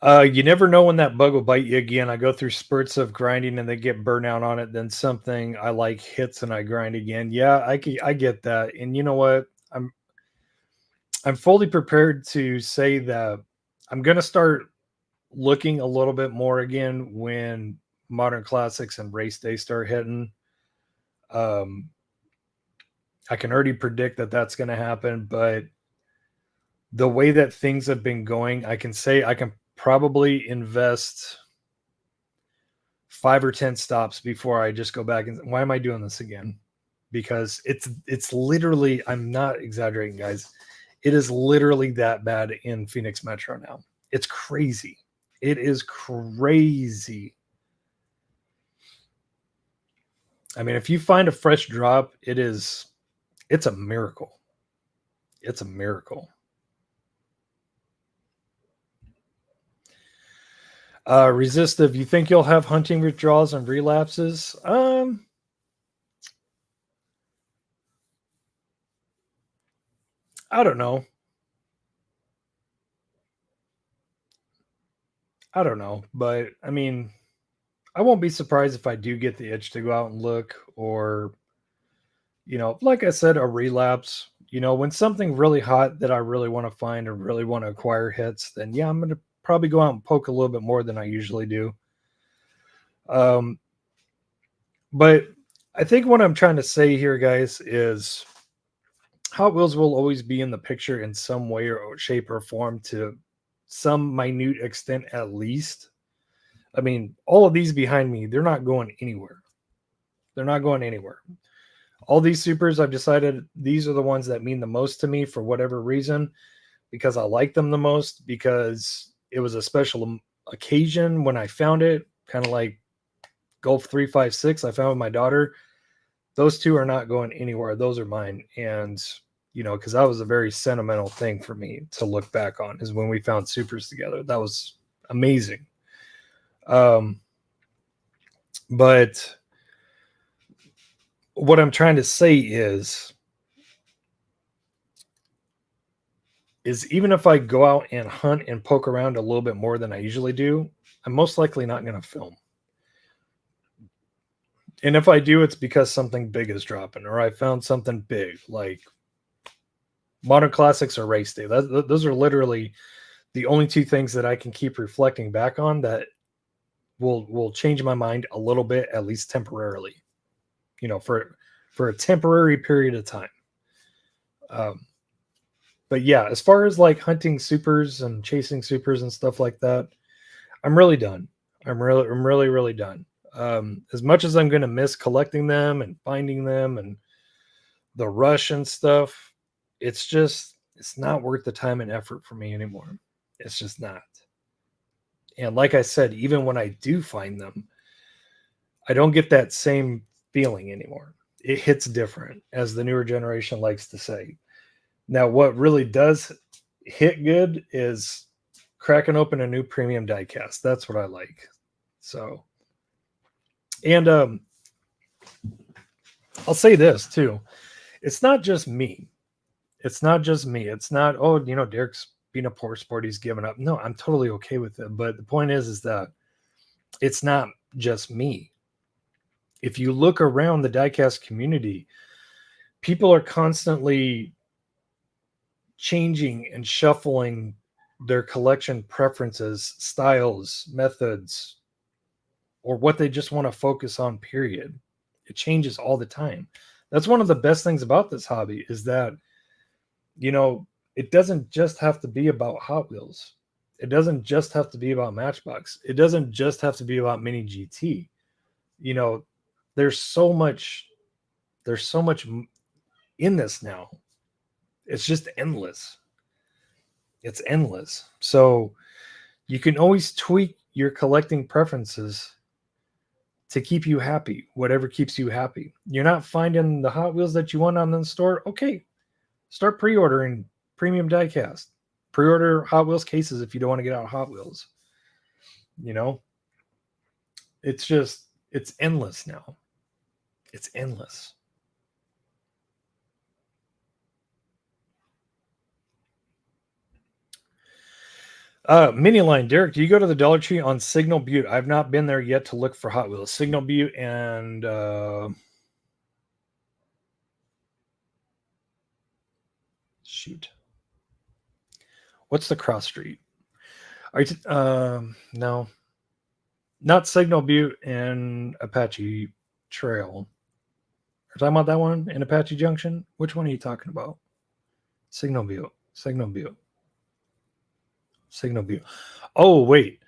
[SPEAKER 1] You never know when that bug will bite you again. I go through spurts of grinding and they get burnout on it. Then something I like hits and I grind again. Yeah, I get that. And you know what? I'm fully prepared to say that I'm gonna start looking a little bit more again when modern classics and race day start hitting. Um, I can already predict that that's going to happen, but the way that things have been going, I can say I can probably invest 5 or 10 stops before I just go back and why am I doing this again? Because it's literally, I'm not exaggerating, guys. It is literally that bad in Phoenix Metro now. It's crazy. It is crazy. I mean, if you find a fresh drop, it's a miracle. It's a miracle. Resistive, you think you'll have hunting withdrawals and relapses? I don't know. I don't know, but I mean, I won't be surprised if I do get the itch to go out and look, or like I said, a relapse. When something really hot that I really want to find and really want to acquire hits, then yeah, I'm gonna probably go out and poke a little bit more than I usually do. Um, but I think what I'm trying to say here, guys, is Hot Wheels will always be in the picture in some way or shape or form to some minute extent, at least. I mean, all of these behind me, they're not going anywhere. They're not going anywhere. All these supers, I've decided these are the ones that mean the most to me for whatever reason, because I like them the most, because it was a special occasion when I found it, kind of like Golf 356 I found with my daughter. Those two are not going anywhere. Those are mine. And, because that was a very sentimental thing for me to look back on, is when we found supers together. That was amazing. Um, but what I'm trying to say is even if I go out and hunt and poke around a little bit more than I usually do, I'm most likely not going to film. And if I do, it's because something big is dropping, or I found something big, like Modern Classics or Race Day. Those are literally the only two things that I can keep reflecting back on that will change my mind a little bit, at least temporarily. For a temporary period of time. But yeah, as far as like hunting supers and chasing supers and stuff like that, I'm really done. I'm really done. As much as I'm going to miss collecting them and finding them and the rush and stuff, it's not worth the time and effort for me anymore. It's just not. And like I said, even when I do find them, I don't get that same feeling anymore. It hits different, as the newer generation likes to say. Now, what really does hit good is cracking open a new premium diecast. That's what I like. So, and I'll say this too. It's not just me. It's not just me. It's not, oh, Derek's being a poor sport, he's giving up. No, I'm totally okay with it. But the point is that it's not just me. If you look around the diecast community, people are constantly changing and shuffling their collection preferences, styles, methods, or what they just want to focus on, period. It changes all the time. That's one of the best things about this hobby, is that it doesn't just have to be about Hot Wheels. It doesn't just have to be about Matchbox. It doesn't just have to be about Mini GT. There's so much in this now. It's just endless. It's endless. So you can always tweak your collecting preferences to keep you happy, whatever keeps you happy. You're not finding the Hot Wheels that you want on the store. Okay, start pre-ordering premium diecast. Pre-order Hot Wheels cases if you don't want to get out Hot Wheels. You know, it's endless now. It's endless. Mini line, Derek, do you go to the Dollar Tree on Signal Butte? I've not been there yet to look for Hot Wheels. Signal Butte and shoot, what's the cross street? Are you no, not Signal Butte and Apache Trail. Are you talking about that one in Apache Junction? Which one are you talking about? Signal Butte. Signal Butte. Signal Butte. Oh, wait.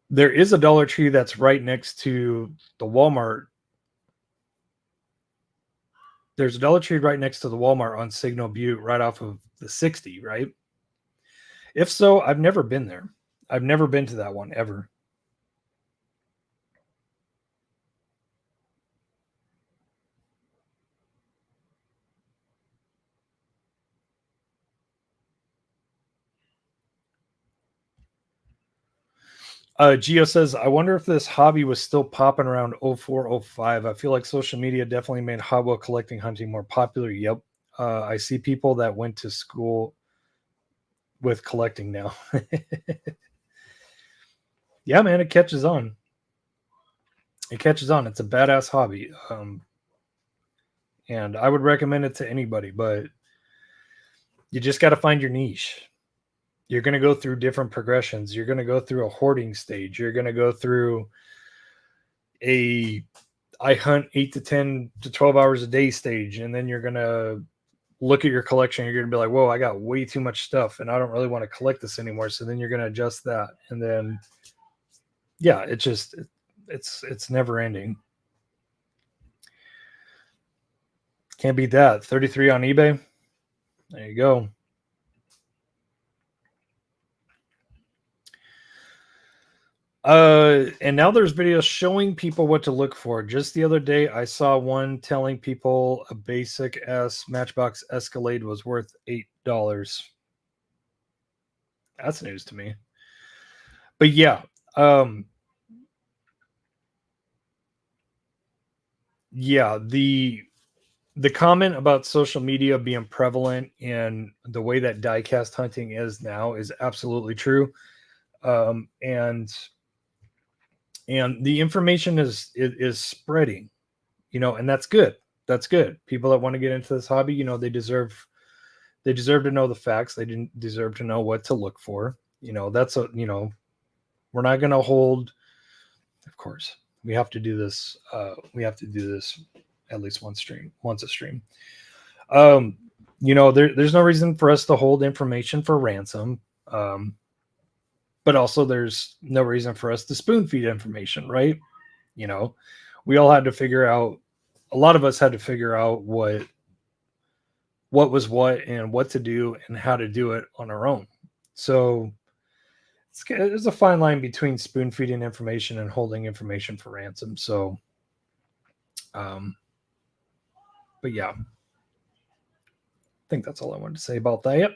[SPEAKER 1] There is a Dollar Tree that's right next to the Walmart. There's a Dollar Tree right next to the Walmart on Signal Butte, right off of the 60, right? If so, I've never been there. I've never been to that one ever. Geo says, I wonder if this hobby was still popping around 04, 05. I feel like social media definitely made Hot Wheel collecting hunting more popular. Yep. I see people that went to school with collecting now. Yeah, man, it catches on. It catches on. It's a badass hobby. And I would recommend it to anybody, but you just got to find your niche. You're going to go through different progressions. You're going to go through a hoarding stage. You're going to go through I hunt 8 to 10 to 12 hours a day stage. And then you're going to look at your collection. You're going to be like, whoa, I got way too much stuff and I don't really want to collect this anymore. So then you're going to adjust that. And then, yeah, it's never ending. Can't beat that. 33 on eBay. There you go. And now there's videos showing people what to look for. Just the other day, I saw one telling people a basic S Matchbox Escalade was worth $8. That's news to me. But yeah, yeah, the comment about social media being prevalent in the way that diecast hunting is now is absolutely true. And the information is spreading, and that's good. That's good. People that want to get into this hobby, they deserve to know the facts. They didn't deserve to know what to look for. That's we're not going to hold. Of course, we have to do this. We have to do this at least once a stream. There's no reason for us to hold information for ransom. But also there's no reason for us to spoon feed information, right? We all had to figure out, a lot of us had to figure out what was what and what to do and how to do it on our own. So there's a fine line between spoon feeding information and holding information for ransom. So, but yeah, I think that's all I wanted to say about that. Yep.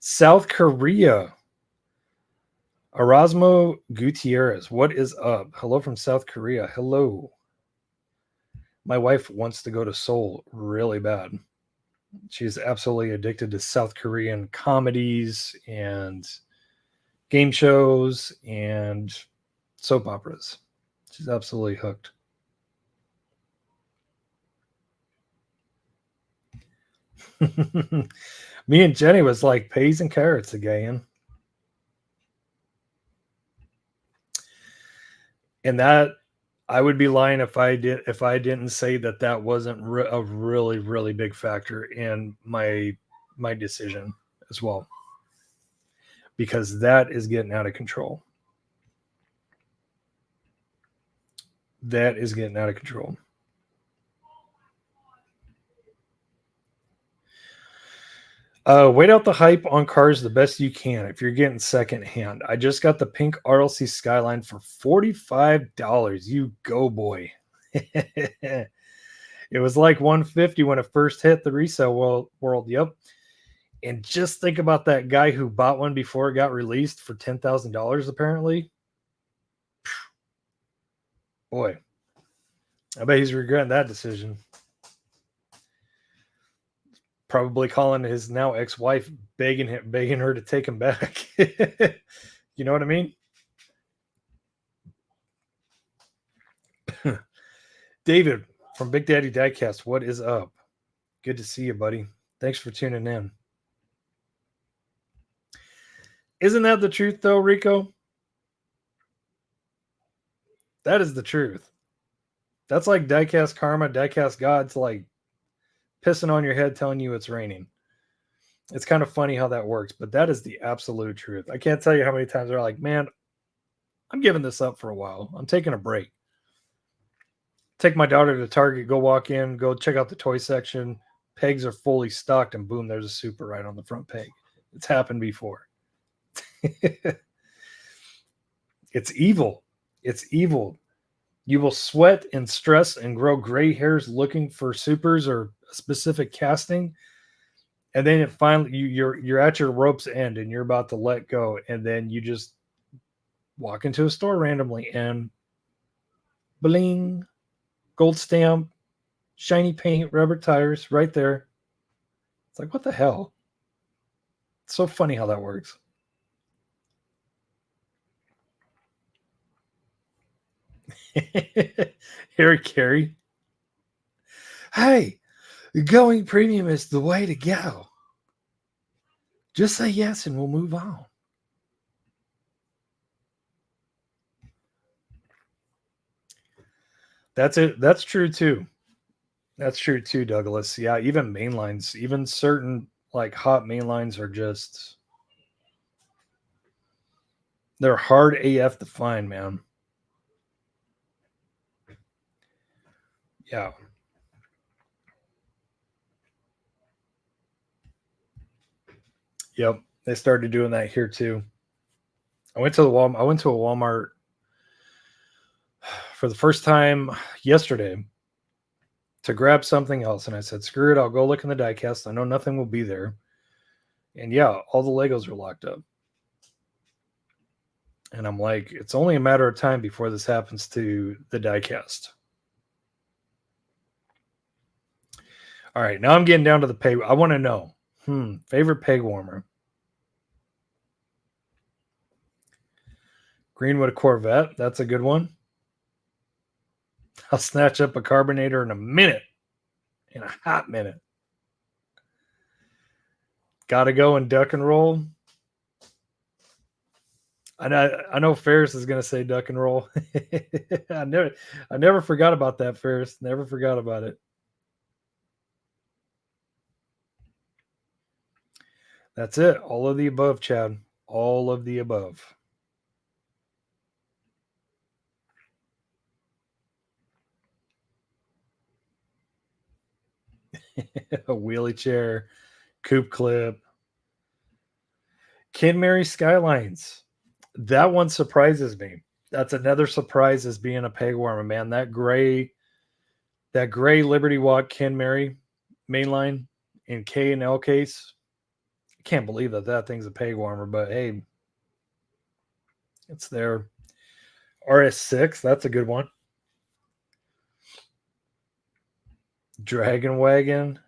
[SPEAKER 1] South Korea. Erasmo Gutierrez, what is up? Hello from South Korea. Hello. My wife wants to go to Seoul really bad. She's absolutely addicted to South Korean comedies and game shows and soap operas. She's absolutely hooked. Me and Jenny was like peas and carrots again. And that, I would be lying if I didn't say that wasn't a really, really big factor in my decision as well, because that is getting out of control. That is getting out of control. Wait out the hype on cars the best you can if you're getting second hand. I just got the pink RLC Skyline for $45. You go, boy. It was like 150 when it first hit the resale world. Yep. And just think about that guy who bought one before it got released for $10,000, apparently. Boy, I bet he's regretting that decision. Probably calling his now ex-wife, begging her to take him back. You know what I mean? David from Big Daddy Diecast, what is up? Good to see you, buddy. Thanks for tuning in. Isn't that the truth, though, Rico? That is the truth. That's like Diecast Karma, Diecast God's like pissing on your head telling you it's raining. It's kind of funny how that works, but that is the absolute truth. I can't tell you how many times they're like, man, I'm giving this up for a while. I'm taking a break. Take my daughter to Target, go walk in, go check out the toy section. Pegs are fully stocked, and boom, there's a Super right on the front peg. It's happened before. It's evil. It's evil. You will sweat and stress and grow gray hairs looking for Supers or a specific casting. And then it finally you're at your rope's end and you're about to let go. And then you just walk into a store randomly and bling, gold stamp, shiny paint, rubber tires right there. It's like, what the hell? It's so funny how that works. Harry Carey. Hey, going premium is the way to go. Just say yes and we'll move on. That's it. That's true too. That's true too, Douglas. Yeah, even mainlines, even certain like hot mainlines are just, they're hard AF to find, man. Yeah. Yep. They started doing that here too. I went to a Walmart for the first time yesterday to grab something else. And I said, screw it. I'll go look in the diecast. I know nothing will be there. And yeah, all the Legos are locked up. And I'm like, it's only a matter of time before this happens to the diecast. All right, now I'm getting down to the peg. I want to know, favorite peg warmer. Greenwood Corvette, that's a good one. I'll snatch up a carbonator in a minute, in a hot minute. Gotta go and duck and roll. I know Ferris is gonna say duck and roll. I never forgot about that, Ferris. Never forgot about it. That's it. All of the above, Chad. All of the above. A wheelie chair, coupe clip. Kinmary Skylines. That one surprises me. That's another surprise as being a peg warmer, man. That gray Liberty Walk Kinmary mainline in K and L case. I can't believe that thing's a peg warmer, but hey, it's there. RS6, that's a good one. Dragon Wagon,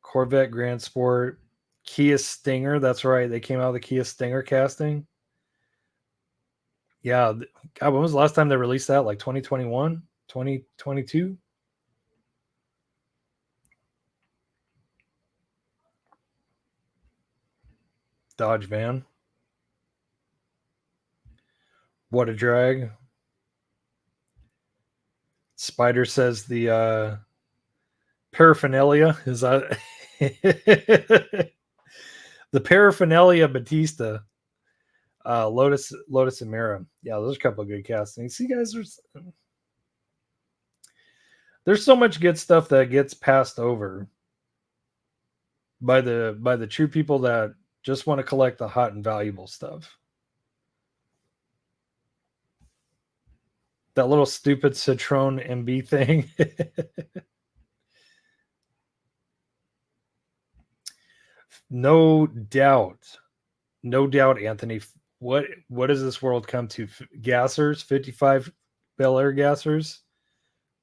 [SPEAKER 1] Corvette Grand Sport, Kia Stinger. That's right. They came out with the Kia Stinger casting. Yeah. God, when was the last time they released that? Like 2021, 2022? Dodge van. What a drag. Spider says the paraphernalia is the paraphernalia Batista, Lotus and Mira. Yeah, there's a couple of good castings. See, guys, there's so much good stuff that gets passed over. by the true people that just want to collect the hot and valuable stuff. That little stupid Citron MB thing. No doubt, Anthony. What does this world come to? Gassers, 55 Bel Air gassers,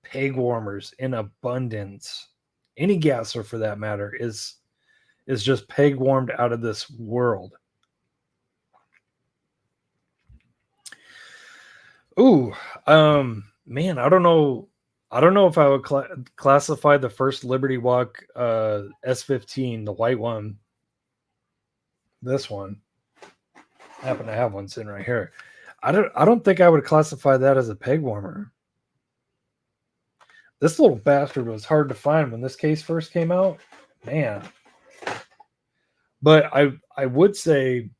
[SPEAKER 1] peg warmers in abundance. Any gasser for that matter is just peg warmed out of this world. Ooh, man, I don't know if I would classify the first Liberty Walk S15, the white one. This one, I happen to have one sitting right here. I don't think I would classify that as a peg warmer. This little bastard was hard to find when this case first came out, man. But I would say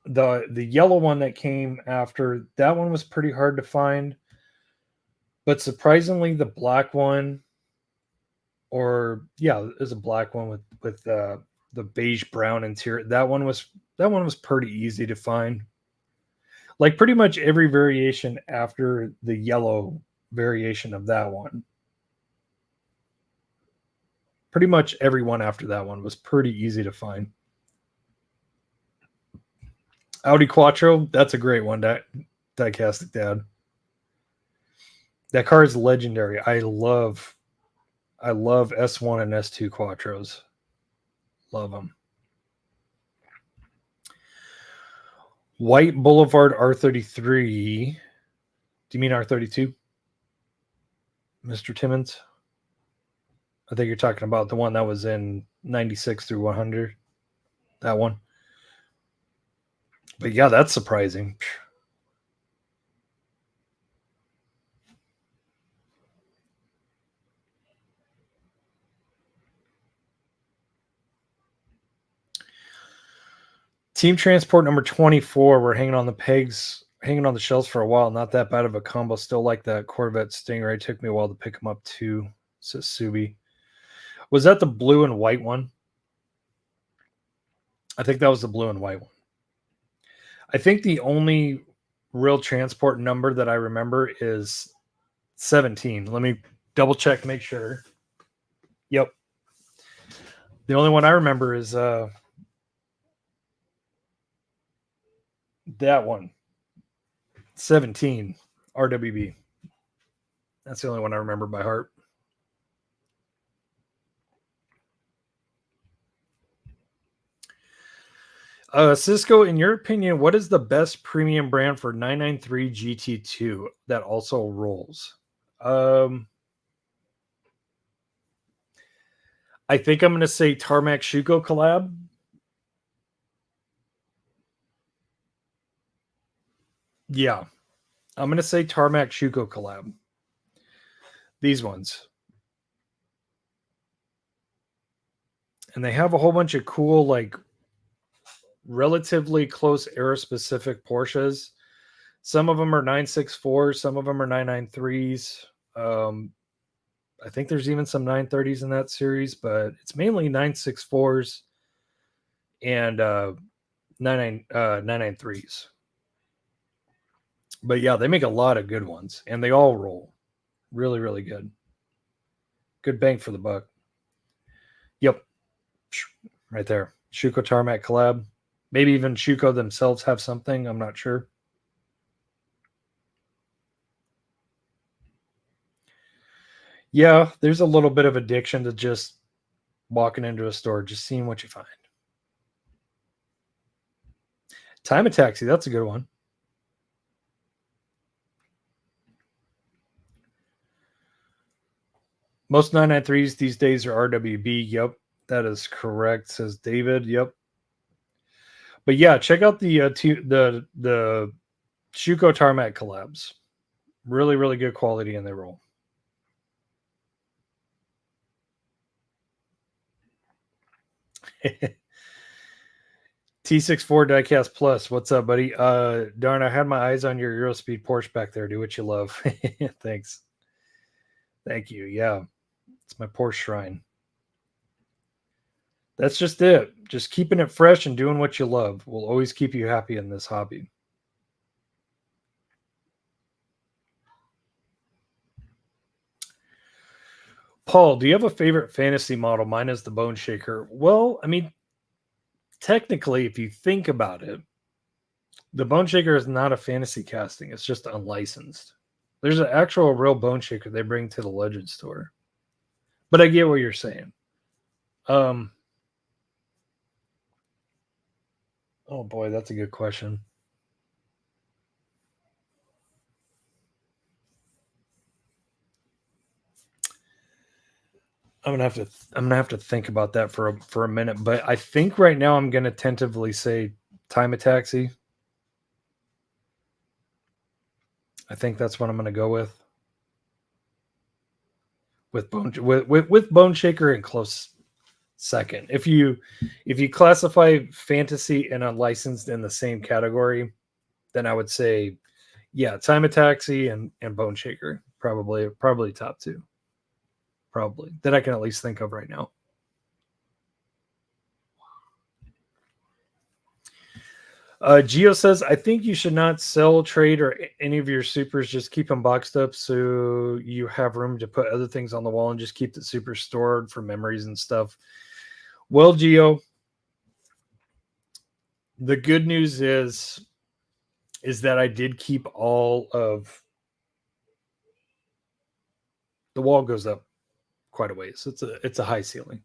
[SPEAKER 1] the yellow one that came after, that one was pretty hard to find. But surprisingly, the black one, or yeah, there's a black one with the beige brown interior. That one was pretty easy to find. Like pretty much every variation after the yellow variation of that one. Pretty much everyone after that one was pretty easy to find. Audi Quattro, that's a great one, Diecastic Dad. That car is legendary. I love S1 and S2 Quattros. Love them. White Boulevard R33. Do you mean R32? Mr. Timmons? I think you're talking about the one that was in 96 through 100. That one. But yeah, that's surprising. Team Transport number 24. We're hanging on the pegs, hanging on the shelves for a while. Not that bad of a combo. Still like that Corvette Stingray. It took me a while to pick them up too. Says Subi. Was that the blue and white one? I think that was the blue and white one. I think the only real transport number that I remember is 17. Let me double check, make sure. Yep. The only one I remember is that one. 17 RWB. That's the only one I remember by heart. Cisco, in your opinion, what is the best premium brand for 993 GT2 that also rolls? I think I'm going to say Tarmac Schuko collab. Yeah, I'm going to say Tarmac Schuko collab. These ones. And they have a whole bunch of cool, like, relatively close era-specific Porsches. Some of them are 964s, some of them are 993s. I think there's even some 930s in that series, but it's mainly 964s and 993s. But yeah, they make a lot of good ones, and they all roll really, really good. Good bang for the buck. Yep, right there. Schuko Tarmac collab. Maybe even Schuko themselves have something. I'm not sure. Yeah, there's a little bit of addiction to just walking into a store, just seeing what you find. Time of Taxi, that's a good one. Most 993s these days are RWB. Yep, that is correct, says David. Yep. But yeah, check out the Schuko Tarmac collabs. Really, really good quality, and they roll. T64 Diecast Plus. What's up, buddy? Darn, I had my eyes on your Eurospeed Porsche back there. Do what you love. Thanks. Thank you. Yeah. It's my Porsche shrine. That's just it. Just keeping it fresh and doing what you love will always keep you happy in this hobby. Paul, do you have a favorite fantasy model? Mine is the Bone Shaker. Well, I mean, technically, if you think about it, the Bone Shaker is not a fantasy casting. It's just unlicensed. There's an actual real Bone Shaker they bring to the Legend store. But I get what you're saying. Oh boy, that's a good question. I'm gonna have to think about that for a minute. But I think right now I'm gonna tentatively say Time of Taxi. I think that's what I'm gonna go with. With Bone Shaker in close second. If you classify fantasy and unlicensed in the same category, then I would say, yeah, Time of Taxi and Bone Shaker probably top two. Probably that I can at least think of right now. Geo says, I think you should not sell, trade, or any of your supers. Just keep them boxed up so you have room to put other things on the wall and just keep the super stored for memories and stuff. Well, Geo, the good news is that I did keep all of the wall goes up quite a ways. It's a high ceiling.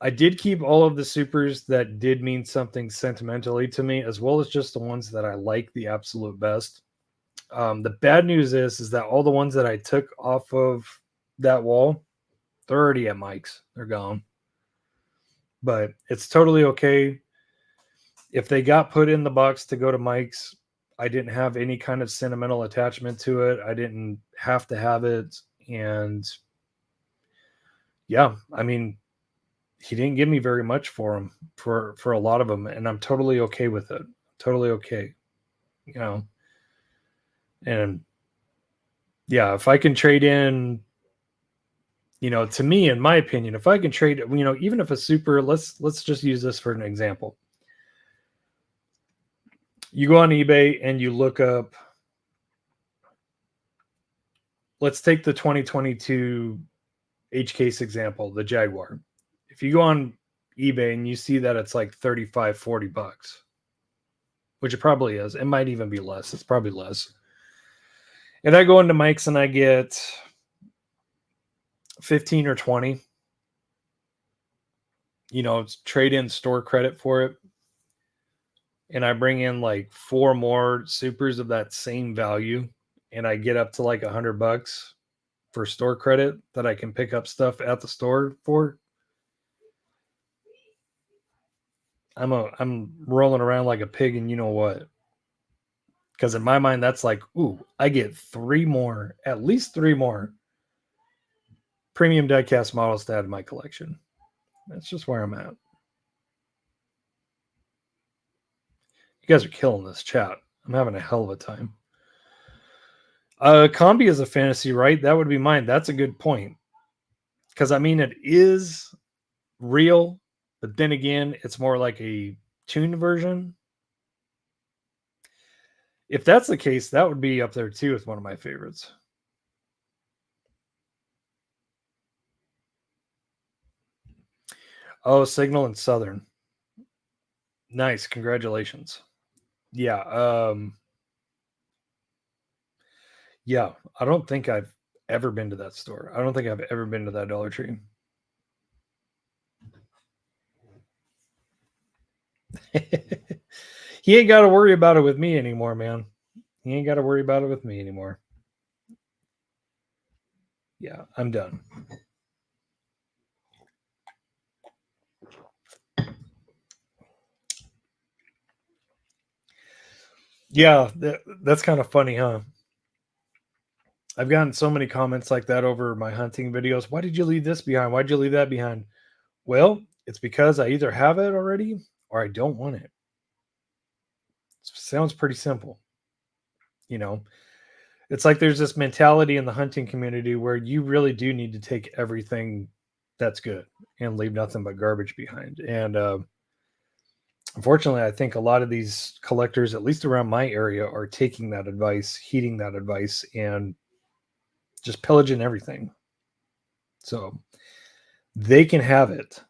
[SPEAKER 1] I did keep all of the supers that did mean something sentimentally to me, as well as just the ones that I like the absolute best. The bad news is that all the ones that I took off of that wall, they're already at Mike's. They're gone. But it's totally okay. If they got put in the box to go to Mike's, I didn't have any kind of sentimental attachment to it. I didn't have to have it. And yeah, I mean, he didn't give me very much for them for a lot of them, and I'm totally okay with it. Totally okay, you know. And yeah, if I can trade in, to me, in my opinion, if I can trade, even if a super, let's just use this for an example. You go on eBay and you look up. Let's take the 2022 H case example, the Jaguar. If you go on eBay and you see that it's like $35-$40, which it probably is, it might even be less. It's probably less. And I go into Mike's and I get 15 or 20, trade in store credit for it. And I bring in like 4 more supers of that same value. And I get up to like $100 for store credit that I can pick up stuff at the store for. I'm rolling around like a pig, and you know what? Because in my mind, that's like, ooh, I get 3 more, at least 3 more premium diecast models to add to my collection. That's just where I'm at. You guys are killing this chat. I'm having a hell of a time. Combi is a fantasy, right? That would be mine. That's a good point. Because, I mean, it is real, but then again, it's more like a tuned version. If that's the case, that would be up there too with one of my favorites. Oh, Signal and Southern. Nice. Congratulations. Yeah. Yeah. I don't think I've ever been to that store. I don't think I've ever been to that Dollar Tree. He ain't got to worry about it with me anymore, man. He ain't got to worry about it with me anymore. Yeah, I'm done. Yeah, that's kind of funny, huh? I've gotten so many comments like that over my hunting videos. Why did you leave this behind? Why'd you leave that behind? Well, it's because I either have it already or I don't want it. Sounds pretty simple. It's like there's this mentality in the hunting community where you really do need to take everything that's good, and leave nothing but garbage behind. And unfortunately, I think a lot of these collectors, at least around my area, are taking that advice, heeding that advice, and just pillaging everything. So they can have it.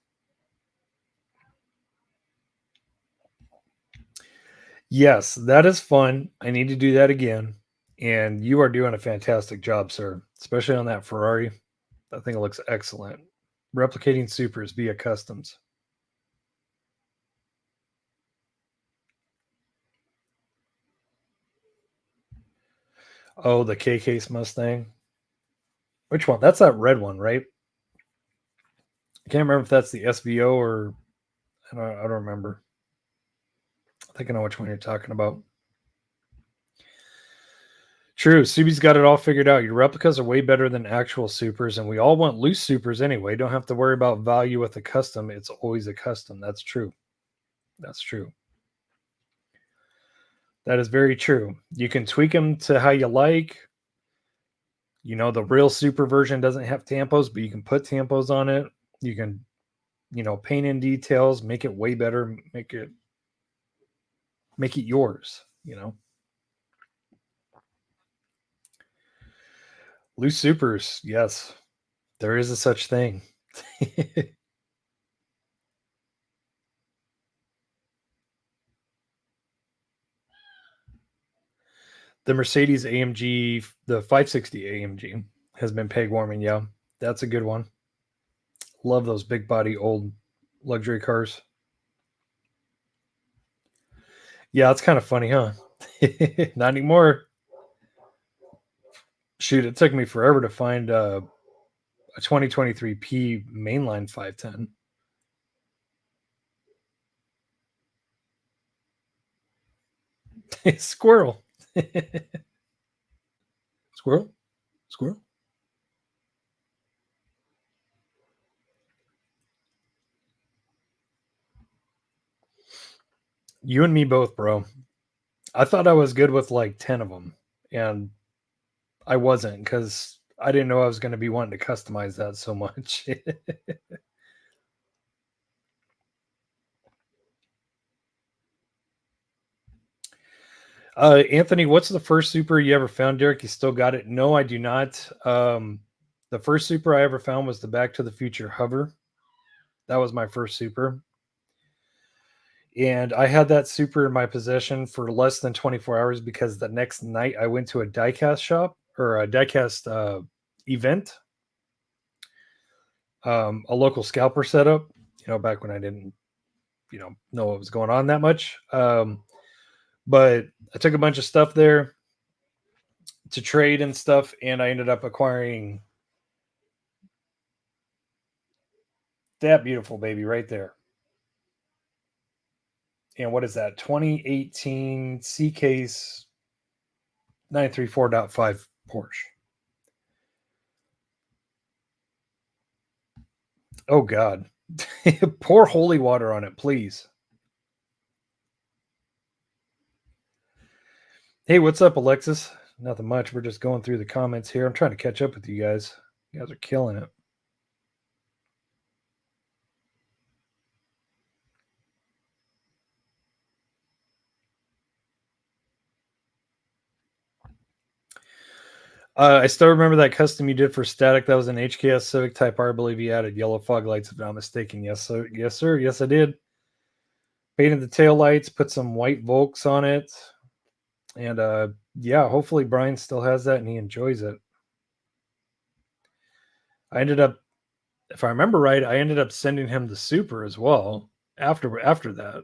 [SPEAKER 1] Yes, that is fun. I need to do that again. And you are doing a fantastic job, sir, especially on that Ferrari. I think it looks excellent. Replicating supers via customs. Oh, the K Case Mustang. Which one? That's that red one, right? I can't remember if that's the SVO or I don't remember. I think I know which one you're talking about. True, Subi's got it all figured out. Your replicas are way better than actual supers, and we all want loose supers anyway. Don't have to worry about value with a custom. It's always a custom. That's true. That's true. That is very true. You can tweak them to how you like. You know, the real super version doesn't have tampos, but you can put tampos on it. You can, paint in details, make it way better, make it yours, Loose supers, yes. There is a such thing. The Mercedes AMG, the 560 AMG has been peg warming. Yeah, that's a good one. Love those big body old luxury cars. Yeah, it's kind of funny, huh? Not anymore. Shoot, it took me forever to find a 2023 P mainline 510. Squirrel. Squirrel. Squirrel. You and me both, bro. I thought I was good with like 10 of them, and I wasn't because I didn't know I was going to be wanting to customize that so much. Anthony, what's the first super you ever found, Derek? You still got it? No, I do not. The first super I ever found was the Back to the Future hover. That was my first super. And I had that super in my possession for less than 24 hours because the next night I went to a diecast shop or a diecast event, a local scalper setup, back when I didn't, know what was going on that much. But I took a bunch of stuff there to trade and stuff, and I ended up acquiring that beautiful baby right there. And what is that? 2018 C Case 934.5 Porsche. Oh God. Pour holy water on it, please. Hey, what's up, Alexis? Nothing much. We're just going through the comments here. I'm trying to catch up with you guys. You guys are killing it. I still remember that custom you did for Static. That was an HKS Civic Type R. I believe you added yellow fog lights, if I'm not mistaken. Yes, sir. Yes, sir. Yes, I did. Painted the tail lights, put some white Volks on it. And yeah, hopefully Brian still has that and he enjoys it. I ended up, if I remember right, I ended up sending him the super as well after that.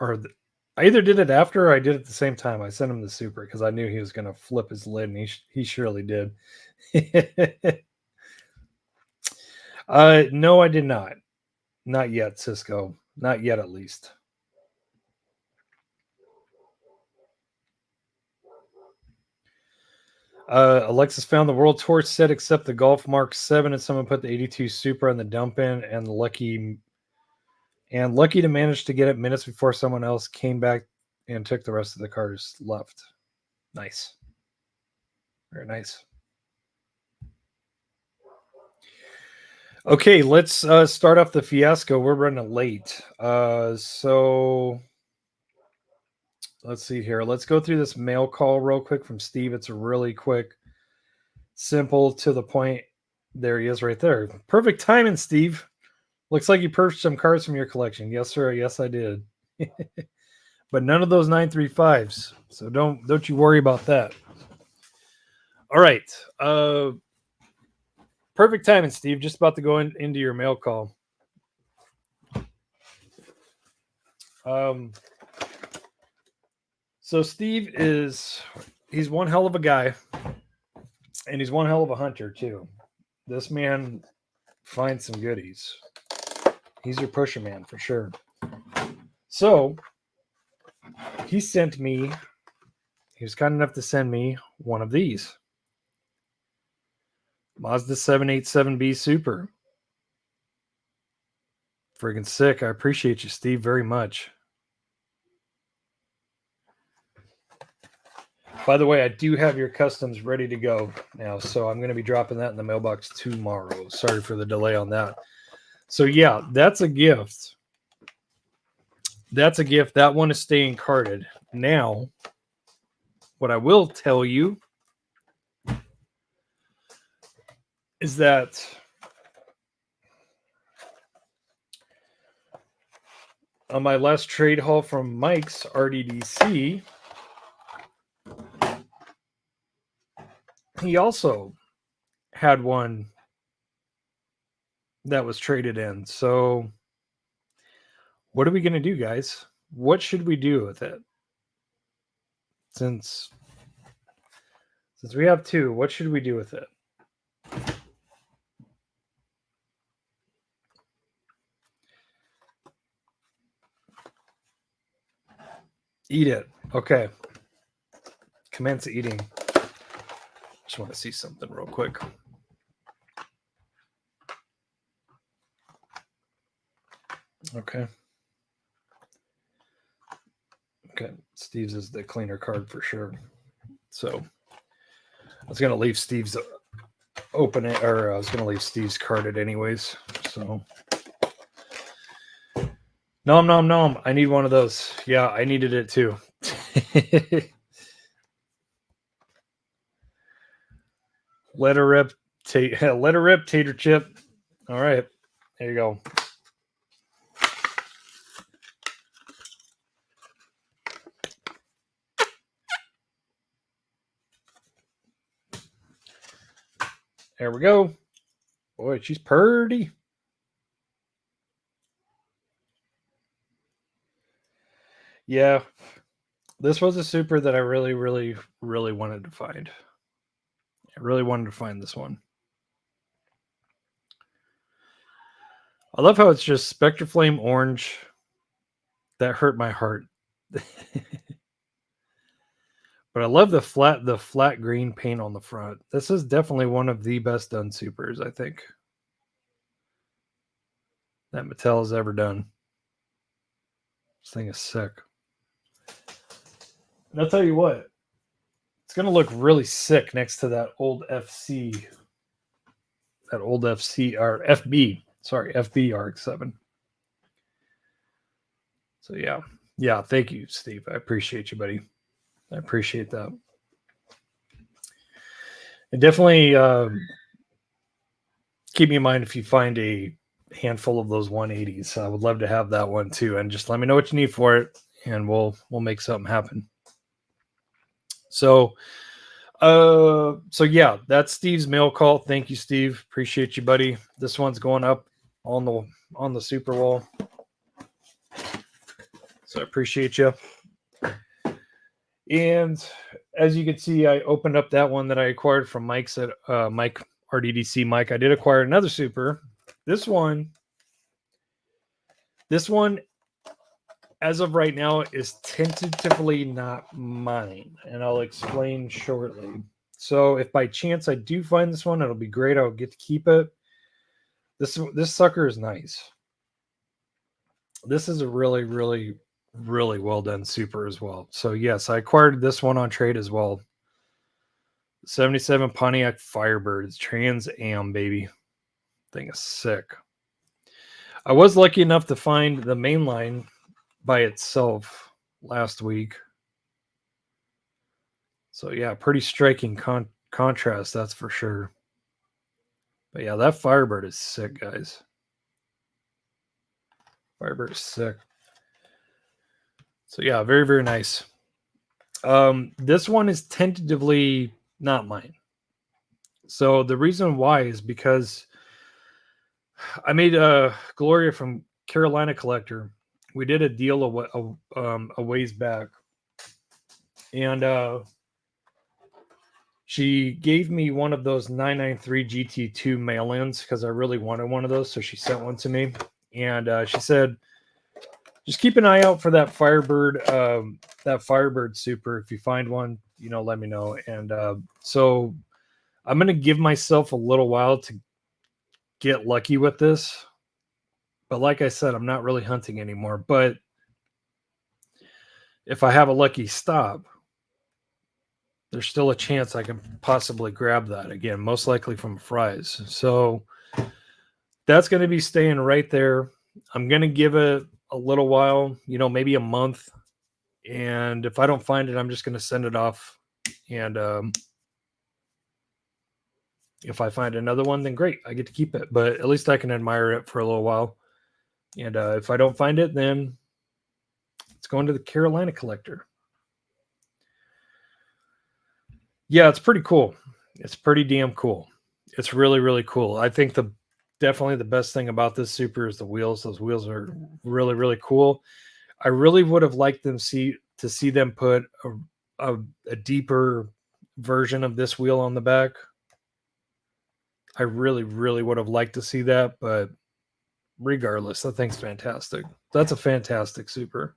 [SPEAKER 1] Or I either did it after or I did it at the same time. I sent him the super because I knew he was going to flip his lid, and he surely did. No, I did not. Not yet, Cisco. Not yet, at least. Alexis found the World Tour set except the Golf Mark 7, and someone put the 82 Super on the dump in, and lucky to manage to get it minutes before someone else came back and took the rest of the cars left. Nice. Very nice. Okay, let's start off the fiasco. We're running late. So let's see here. Let's go through this mail call real quick from Steve. It's a really quick, simple, to the point. There he is right there. Perfect timing, Steve. Looks like you purchased some cards from your collection. Yes, sir. Yes, I did. But none of those 935s. So don't you worry about that. All right. Perfect timing, Steve. Just about to go into your mail call. So Steve he's one hell of a guy, and he's one hell of a hunter too. This man finds some goodies. He's your pusher man for sure. So he was kind enough to send me one of these. Mazda 787B Super. Friggin' sick. I appreciate you, Steve, very much. By the way, I do have your customs ready to go now, so I'm going to be dropping that in the mailbox tomorrow. Sorry for the delay on that. So yeah, that's a gift. That's a gift. That one is staying carded. Now, what I will tell you is that on my last trade haul from Mike's RDDC, he also had one that was traded in. So what are we going to do, guys? What should we do with it? Since we have two, what should we do with it? Eat it. Okay. Commence eating. Just want to see something real quick. Okay. Okay. Steve's is the cleaner card for sure. So I was going to leave Steve's open it, or I was going to leave Steve's carded anyways. So nom. I need one of those. Yeah, I needed it too. Let her rip, tater chip. All right, there you go. There we go. Boy, she's purty. Yeah, this was a super that I really wanted to find. I really wanted to find this one. I love how it's just Spectre Flame orange. That hurt my heart. But I love the flat green paint on the front. This is definitely one of the best done supers, I think, that Mattel has ever done. This thing is sick. And I'll tell you what, it's going to look really sick next to that old FC. That old FC, or FB. Sorry, FB RX-7. So yeah. Thank you, Steve. I appreciate you, buddy. I appreciate that. And definitely keep me in mind if you find a handful of those 180s. I would love to have that one too. And just let me know what you need for it, and we'll make something happen. So yeah, that's Steve's mail call. Thank you, Steve. Appreciate you, buddy. This one's going up on the super wall. So I appreciate you. And as you can see, I opened up that one that I acquired from Mike's at Mike RDDC. Mike, I did acquire another super. This one, as of right now, is tentatively not mine, and I'll explain shortly. So if by chance I do find this one, it'll be great. I'll get to keep it. This sucker is nice. This is a really well done super as well. So yes, I acquired this one on trade as well. 77 Pontiac Firebird. It's Trans Am, baby. Thing is sick. I was lucky enough to find the mainline by itself last week. So yeah, pretty striking contrast, that's for sure. But yeah, that Firebird is sick, guys. Firebird is sick. So yeah, very, very nice. This one is tentatively not mine. So the reason why is because I made Gloria from Carolina Collector. We did a deal a ways back, and she gave me one of those 993 GT2 mail-ins because I really wanted one of those. So she sent one to me, and she said, "Just keep an eye out for that Firebird Super. If you find one, let me know." And so I'm gonna give myself a little while to get lucky with this. But like I said, I'm not really hunting anymore. But if I have a lucky stop, there's still a chance I can possibly grab that again, most likely from Fry's. So that's going to be staying right there. I'm going to give it a little while, maybe a month. And if I don't find it, I'm just going to send it off. And if I find another one, then great, I get to keep it. But at least I can admire it for a little while. And if I don't find it, then it's going to the Carolina Collector. Yeah, it's pretty cool. It's pretty damn cool. It's really, really cool. I think definitely the best thing about this Super is the wheels. Those wheels are really, really cool. I really would have liked to see them put a deeper version of this wheel on the back. I really, really would have liked to see that, but regardless, that thing's fantastic. That's a fantastic Super.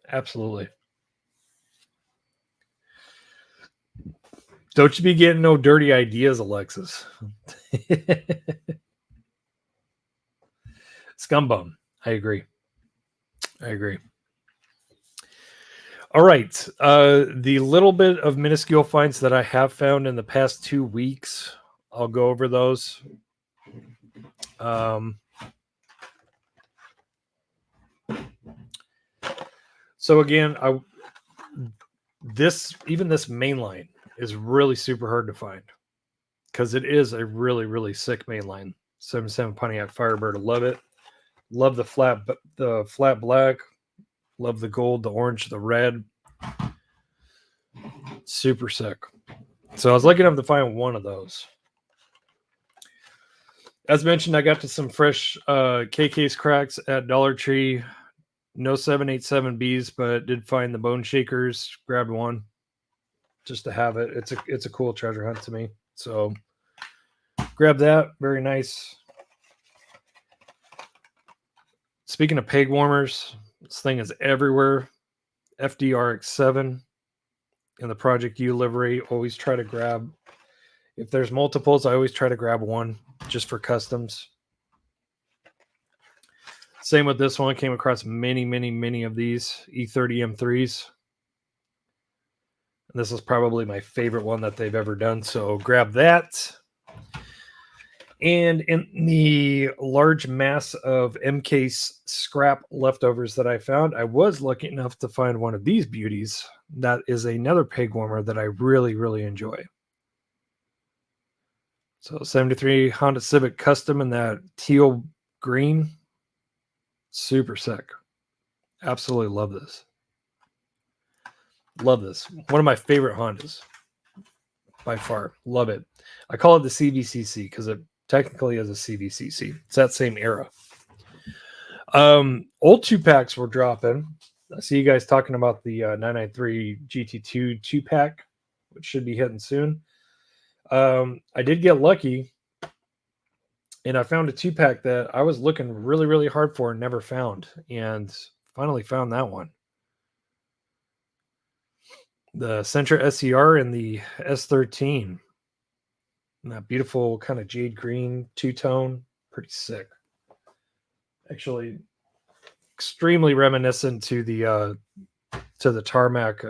[SPEAKER 1] Absolutely. Don't you be getting no dirty ideas, Alexis. Scumbum. I agree. All right. The little bit of minuscule finds that I have found in the past 2 weeks, I'll go over those. So again, this mainline is really super hard to find because it is a really, really sick mainline. 77 Pontiac Firebird. I love it. Love the flat black. Love the gold, the orange, the red. Super sick. So I was lucky enough to find one of those. As mentioned, I got to some fresh K-Case cracks at Dollar Tree. No 787Bs, but did find the Bone Shakers. Grabbed one just to have it. It's a cool treasure hunt to me. So grab that. Very nice. Speaking of peg warmers, this thing is everywhere. FDRX7 in the Project U livery. Always try to grab. If there's multiples, I always try to grab one just for customs. Same with this one. Came across many, many, many of these E30 M3s. And this is probably my favorite one that they've ever done. So grab that. And in the large mass of MK scrap leftovers that I found, I was lucky enough to find one of these beauties. That is another peg warmer that I really, really enjoy. So 73 Honda Civic Custom in that teal green. Super sick. Absolutely love this. Love this. One of my favorite Hondas by far. Love it. I call it the CVCC because it technically is a CVCC. It's that same era. Old 2-packs were dropping. I see you guys talking about the 993 GT2 2-pack, which should be hitting soon. I did get lucky, and I found a 2-pack that I was looking really, really hard for and never found, and finally found that one. The Sentra SER and the S13. And that beautiful kind of jade green two-tone. Pretty sick. Actually, extremely reminiscent to the Tarmac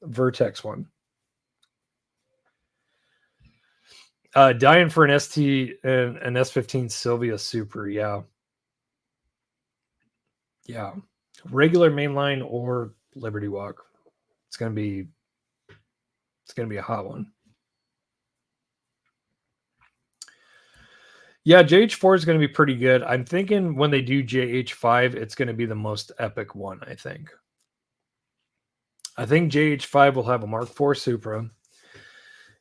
[SPEAKER 1] Vertex one. Dying for an ST and an S15 Sylvia Super. Yeah. Yeah. Regular mainline or Liberty Walk. It's gonna be a hot one. Yeah, JH4 is going to be pretty good. I'm thinking when they do JH5, it's going to be the most epic one, I think. I think JH5 will have a Mark IV Supra.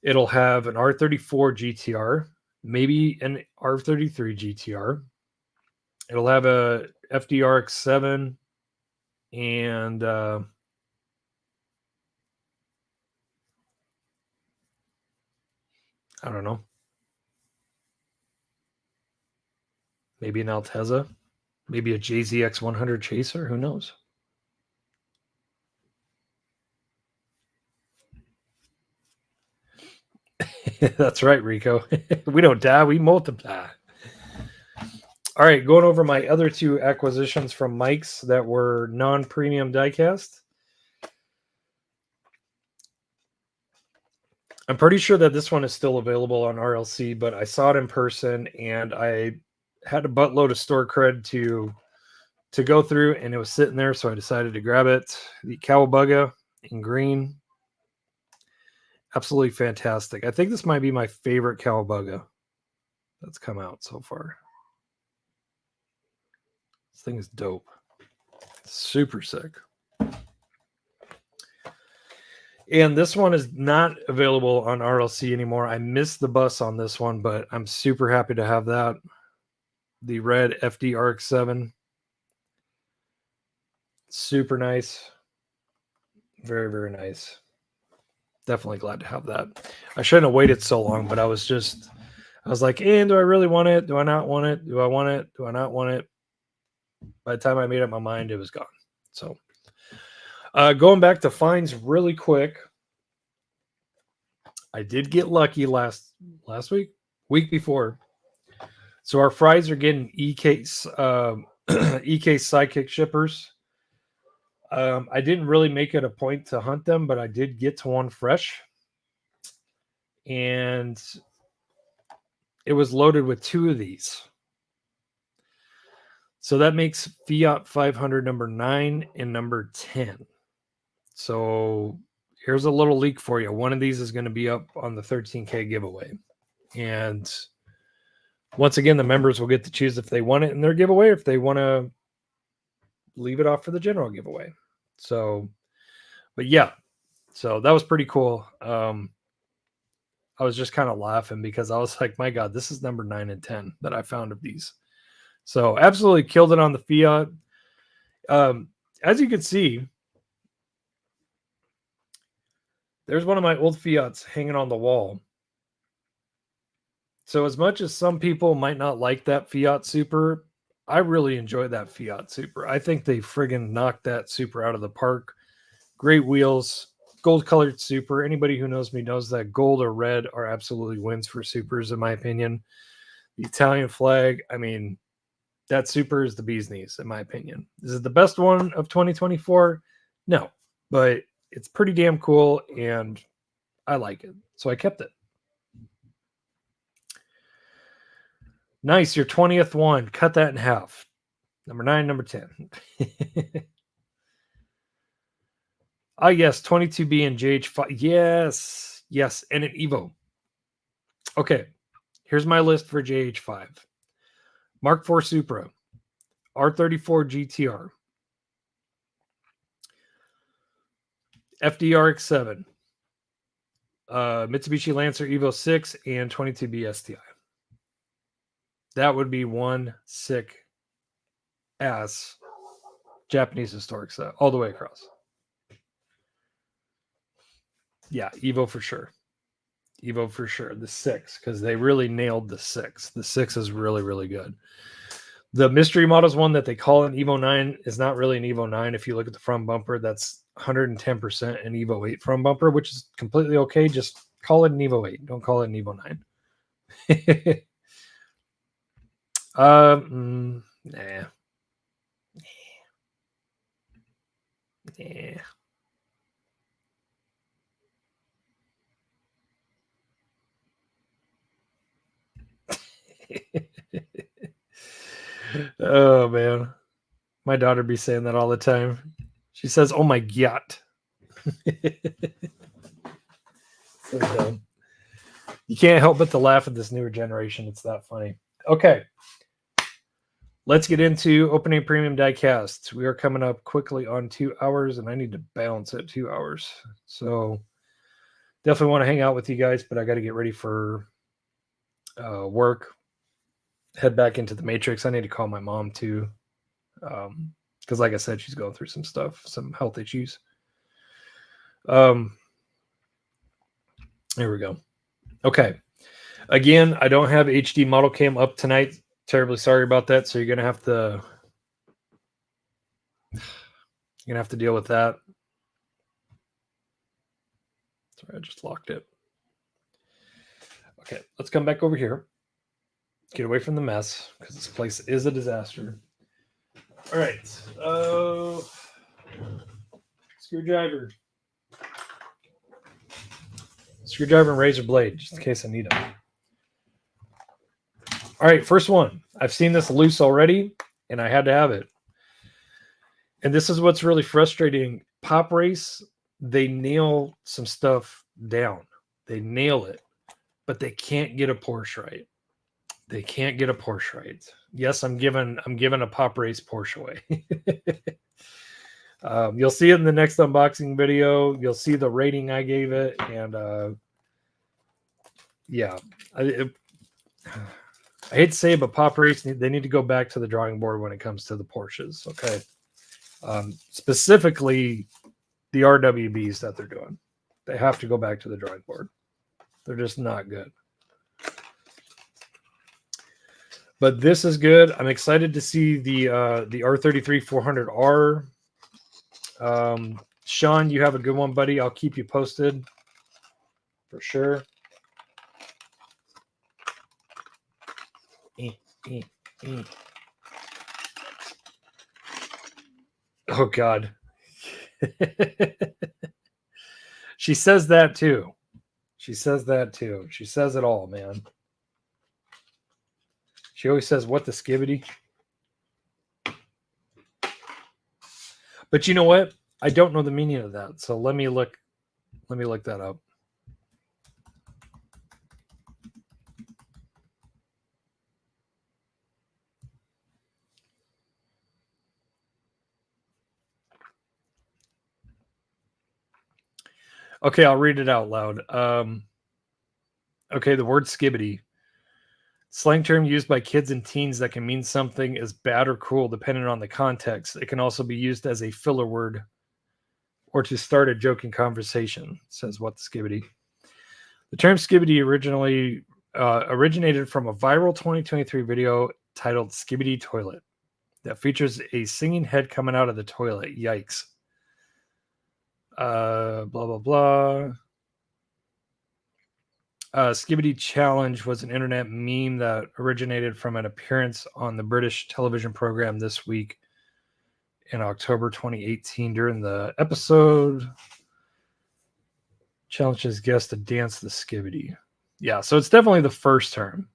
[SPEAKER 1] It'll have an R34 GT-R, maybe an R33 GT-R. It'll have a FDRX7 and I don't know. Maybe an Altezza. Maybe a JZX100 Chaser. Who knows? That's right, Rico. We don't die, we multiply. All right, going over my other two acquisitions from Mike's that were non-premium diecast. I'm pretty sure that this one is still available on RLC, but I saw it in person and I had a buttload of store cred to go through, and it was sitting there, so I decided to grab it. The Cowabunga in green. Absolutely fantastic. I think this might be my favorite Cowabunga that's come out so far. This thing is dope. Super sick. And this one is not available on RLC anymore. I missed the bus on this one, but I'm super happy to have that. The red FDRX7. Super nice. Very, very nice. Definitely glad to have that. I shouldn't have waited so long, but I was like, do I really want it? Do I not want it? Do I want it? Do I not want it? By the time I made up my mind, it was gone. So going back to finds really quick. I did get lucky last week before. So our fries are getting EK sidekick shippers. I didn't really make it a point to hunt them, but I did get to one fresh. And it was loaded with two of these. So that makes Fiat 500 number 9 and number 10. So here's a little leak for you. One of these is going to be up on the 13K giveaway. And once again, the members will get to choose if they want it in their giveaway or if they want to leave it off for the general giveaway. So, but yeah, so that was pretty cool. I was just kind of laughing because I was like, my God, this is number 9 and 10 that I found of these. So absolutely killed it on the Fiat. As you can see, there's one of my old Fiats hanging on the wall. So as much as some people might not like that Fiat Super, I really enjoy that Fiat Super. I think they friggin' knocked that Super out of the park. Great wheels, gold colored Super. Anybody who knows me knows that gold or red are absolutely wins for Supers, in my opinion. The Italian flag, I mean, that Super is the bee's knees, in my opinion. Is it the best one of 2024? No, but it's pretty damn cool, and I like it. So I kept it. Nice, your 20th one. Cut that in half. Number 9, number 10. Ah, yes, 22B and JH5. Yes, and an Evo. Okay, here's my list for JH5. Mark IV Supra, R34 GT-R, FDRX7, Mitsubishi Lancer Evo 6, and 22B STI. That would be one sick ass Japanese historic set all the way across. Yeah, Evo for sure. Evo for sure. The 6, because they really nailed the 6. The 6 is really, really good. The mystery models one that they call an Evo 9 is not really an Evo 9. If you look at the front bumper, that's 110% an Evo 8 front bumper, which is completely okay. Just call it an Evo 8. Don't call it an Evo 9. Nah. Yeah. Oh, man. My daughter be saying that all the time. She says, oh, my God. So dumb. You can't help but to laugh at this newer generation. It's that funny. Okay. Let's get into opening premium diecasts. We are coming up quickly on 2 hours, and I need to bounce at 2 hours. So definitely want to hang out with you guys, but I got to get ready for work. Head back into the Matrix. I need to call my mom too. Because like I said, she's going through some stuff, some health issues. Here we go. Okay. Again, I don't have HD model cam up tonight. Terribly sorry about that. So you're gonna have to deal with that. Sorry, I just locked it. Okay, let's come back over here. Get away from the mess because this place is a disaster. All right. Screwdriver and razor blade, just in case I need them. All right, first one. I've seen this loose already, and I had to have it. And this is what's really frustrating. Pop Race, they nail some stuff down. They nail it, but they can't get a Porsche right. They can't get a Porsche right. Yes, I'm giving a Pop Race Porsche away. You'll see it in the next unboxing video. You'll see the rating I gave it, and yeah, I hate to say it, but Pop Race, they need to go back to the drawing board when it comes to the Porsches. Okay, specifically the RWBs that they're doing. They have to go back to the drawing board. They're just not good. But this is good. I'm excited to see the R33 400R. Sean, you have a good one, buddy. I'll keep you posted for sure. Oh, God. She says that too. She says that too. She says it all, man. She always says, what the skibbity? But you know what? I don't know the meaning of that. So let me look that up. Okay, I'll read it out loud. Okay, the word skibbity. Slang term used by kids and teens that can mean something as bad or cool depending on the context. It can also be used as a filler word or to start a joking conversation, says what the skibbity. The term skibbity originated from a viral 2023 video titled Skibbity Toilet that features a singing head coming out of the toilet. Yikes. Blah, blah, blah. Skibbity Challenge was an internet meme that originated from an appearance on the British television program This Week in October 2018. During the episode, challenges guests to dance the skibbity. Yeah, so it's definitely the first term.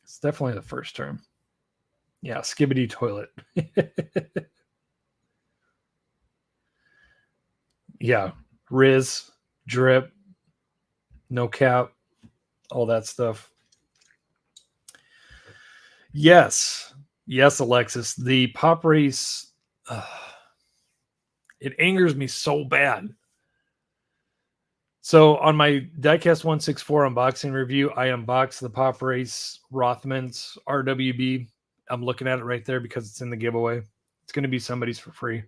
[SPEAKER 1] It's definitely the first term. Yeah, skibbity toilet. Yeah, Riz, drip, no cap, all that stuff. Yes, Alexis. The Pop Race, it angers me so bad. So on my Diecast 164 unboxing review, I unboxed the Pop Race Rothman's RWB. I'm looking at it right there because it's in the giveaway. It's going to be somebody's for free.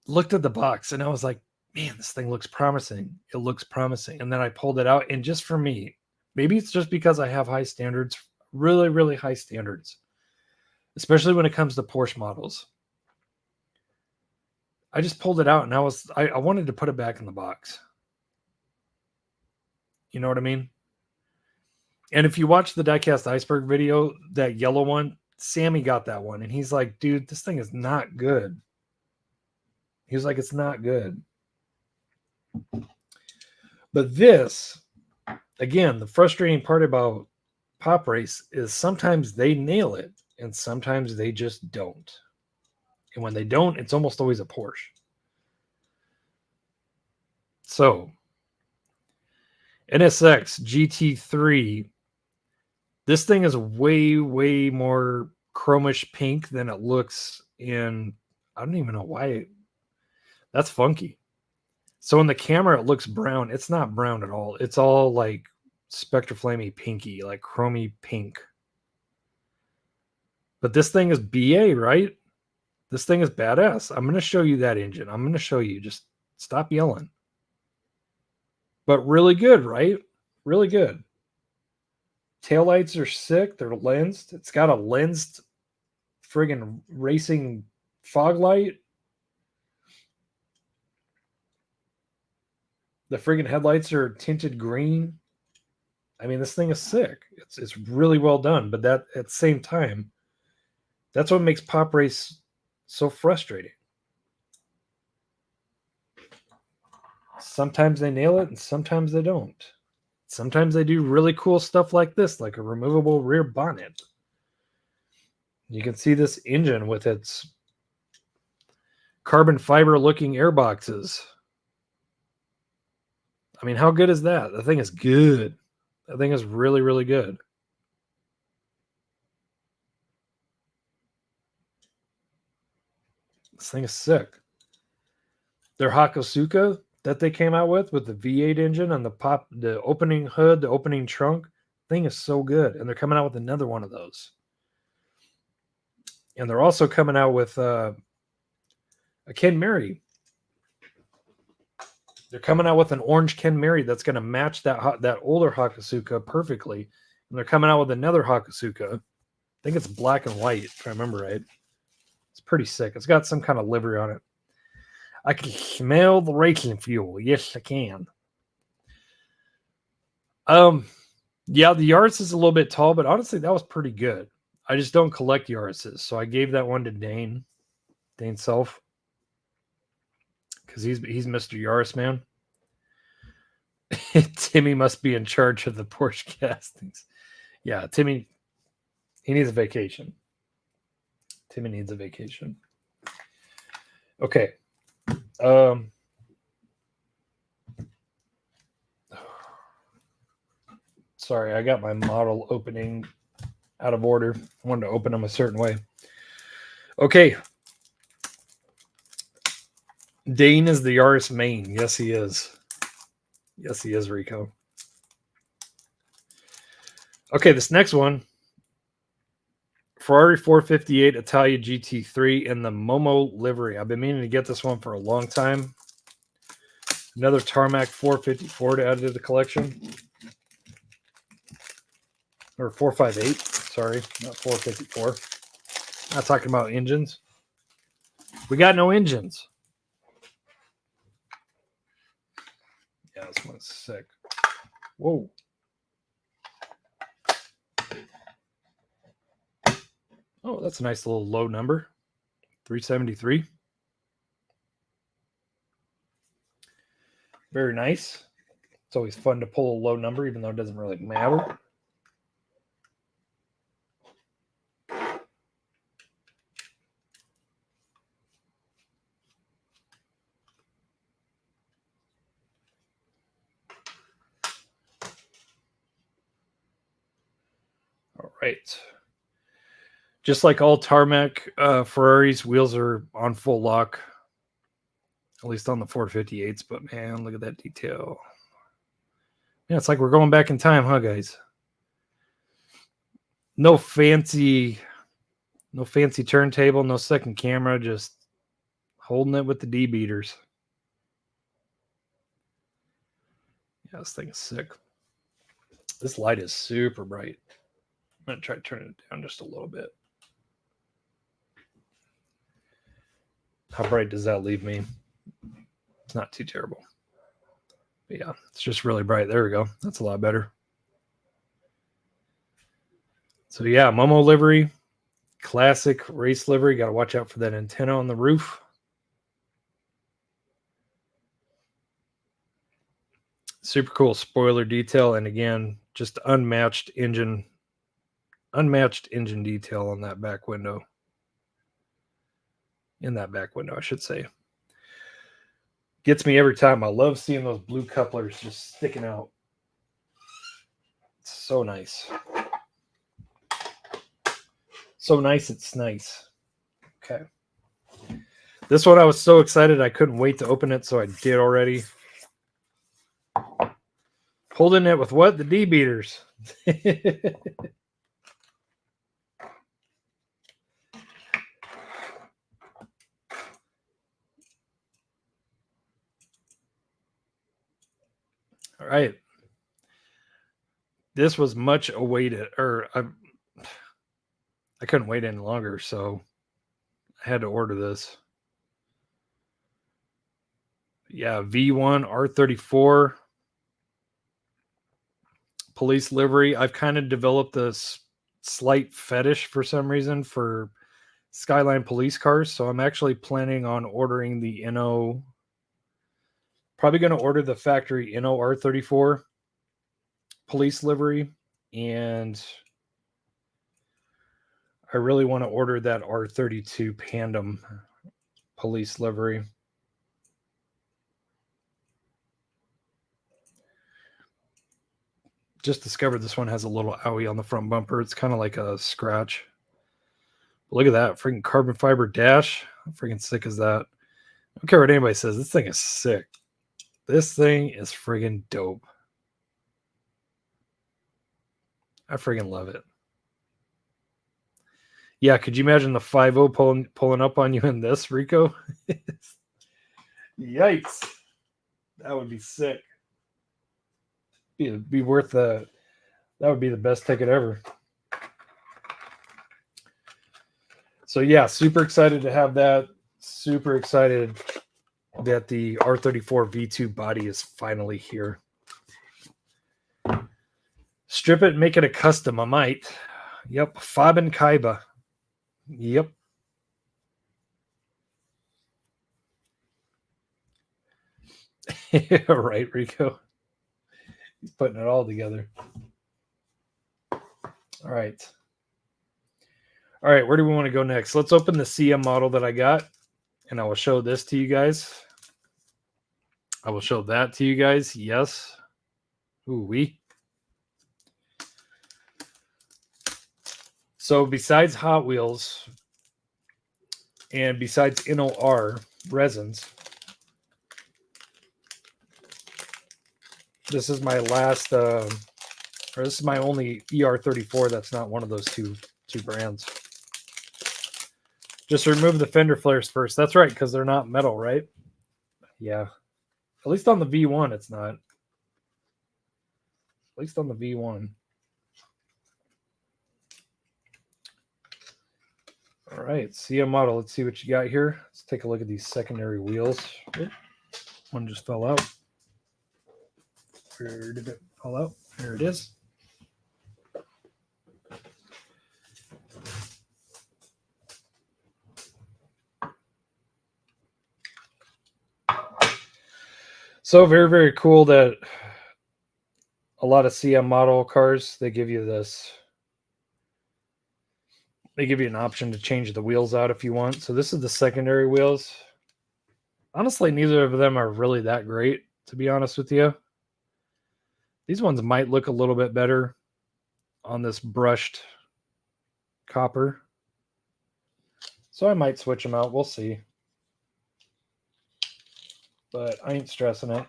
[SPEAKER 1] Looked at the box and I was like, man, this thing looks promising. It looks promising. And then I pulled it out, and just for me, maybe it's just because I have high standards, really, really high standards, especially when it comes to Porsche models. I just pulled it out and I wanted to put it back in the box. You know what I mean? And if you watch the Diecast Iceberg video, that yellow one, Sammy got that one. And he's like, dude, this thing is not good. He was like, it's not good. But this, again, the frustrating part about Pop Race is sometimes they nail it and sometimes they just don't. And when they don't, it's almost always a Porsche. So, NSX GT3. This thing is way, way more chromish pink than it looks in. I don't even know why. That's funky. So in the camera, it looks brown. It's not brown at all. It's all like spectroflamey pinky, like chromy pink. But this thing is BA, right? This thing is badass. I'm going to show you that engine. I'm going to show you. Just stop yelling. But really good, right? Really good. Taillights are sick. They're lensed. It's got a lensed friggin' racing fog light. The friggin' headlights are tinted green. I mean, this thing is sick. It's really well done. But that at the same time, that's what makes Pop Race so frustrating. Sometimes they nail it and sometimes they don't. Sometimes they do really cool stuff like this, like a removable rear bonnet. You can see this engine with its carbon fiber looking airboxes. I mean, how good is that? The thing is good. That thing is really, really good. This thing is sick. Their Hakosuka that they came out with the V8 engine on the opening hood, the opening trunk, thing is so good. And they're coming out with another one of those. And they're also coming out with a Ken Mary. They're coming out with an orange Ken Mary that's going to match that older Hakosuka perfectly. And they're coming out with another Hakosuka. I think it's black and white, if I remember right. It's pretty sick. It's got some kind of livery on it. I can smell the racing fuel. Yes, I can. Yeah, the Yaris is a little bit tall, but honestly, that was pretty good. I just don't collect Yarises, so I gave that one to Dane Self, because he's Mr. Yaris man. Timmy must be in charge of the Porsche castings. Yeah, Timmy, he needs a vacation. Timmy needs a vacation. Okay. Sorry, I got my model opening out of order. I wanted to open them a certain way. Okay. Dane is the Yaris main. Yes, he is. Yes, he is, Rico. Okay, this next one. Ferrari 458 Italia GT3 in the Momo livery. I've been meaning to get this one for a long time. Another Tarmac 454 to add to the collection. Or 458, sorry, not 454. Not talking about engines. We got no engines. Yeah, this one's sick. Whoa. Oh, that's a nice little low number. 373. Very nice. It's always fun to pull a low number, even though it doesn't really matter. All right. Just like all tarmac Ferraris, wheels are on full lock. At least on the 458s. But man, look at that detail. Yeah, it's like we're going back in time, huh, guys? No fancy turntable, no second camera, just holding it with the D beaters. Yeah, this thing is sick. This light is super bright. I'm going to try to turn it down just a little bit. How bright does that leave me? It's not too terrible. But yeah, it's just really bright. There we go. That's a lot better. So yeah, Momo livery. Classic race livery. Got to watch out for that antenna on the roof. Super cool spoiler detail, and again, just unmatched engine detail on that back window. In that back window, I should say. Gets me every time. I love seeing those blue couplers just sticking out. It's so nice. So nice, it's nice. Okay. This one I was so excited I couldn't wait to open it, so I did already. Holding it with what? The D beaters. All right. This was much awaited, or I couldn't wait any longer, so I had to order this. Yeah, V1 R34 police livery. I've kind of developed this slight fetish for some reason for Skyline police cars, so I'm actually planning on ordering the Inno. Probably going to order the factory Inno R34 police livery, and I really want to order that R32 Pandem police livery. Just discovered this one has a little owie on the front bumper. It's kind of like a scratch. But look at that freaking carbon fiber dash. How freaking sick is that? I don't care what anybody says. This thing is sick. This thing is friggin' dope. I friggin' love it. Yeah, could you imagine the 5.0 pulling up on you in this, Rico? Yikes. That would be sick. Be worth that would be the best ticket ever. So yeah, super excited to have that. Super excited that the R34 V2 body is finally here. Strip it and make it a custom. I might. Yep. V.I.P.N Kaiba. Yep. Right, Rico. He's putting it all together. All right. All right, where do we want to go next? Let's open the CM model that I got, and I will show this to you guys. I will show that to you guys. Yes. Ooh-wee. So besides Hot Wheels and besides Inno resins, this is my last, or this is my only ER34 that's not one of those two brands. Just remove the fender flares first. That's right, because they're not metal, right? Yeah. At least on the V1, it's not. At least on the V1. All right, CM model. Let's see what you got here. Let's take a look at these secondary wheels. One just fell out. Where did it fall out? There it is. So very, very cool that a lot of CM model cars, they give you this. They give you an option to change the wheels out if you want. So this is the secondary wheels. Honestly, neither of them are really that great, to be honest with you. These ones might look a little bit better on this brushed copper. So I might switch them out. We'll see. But I ain't stressing it.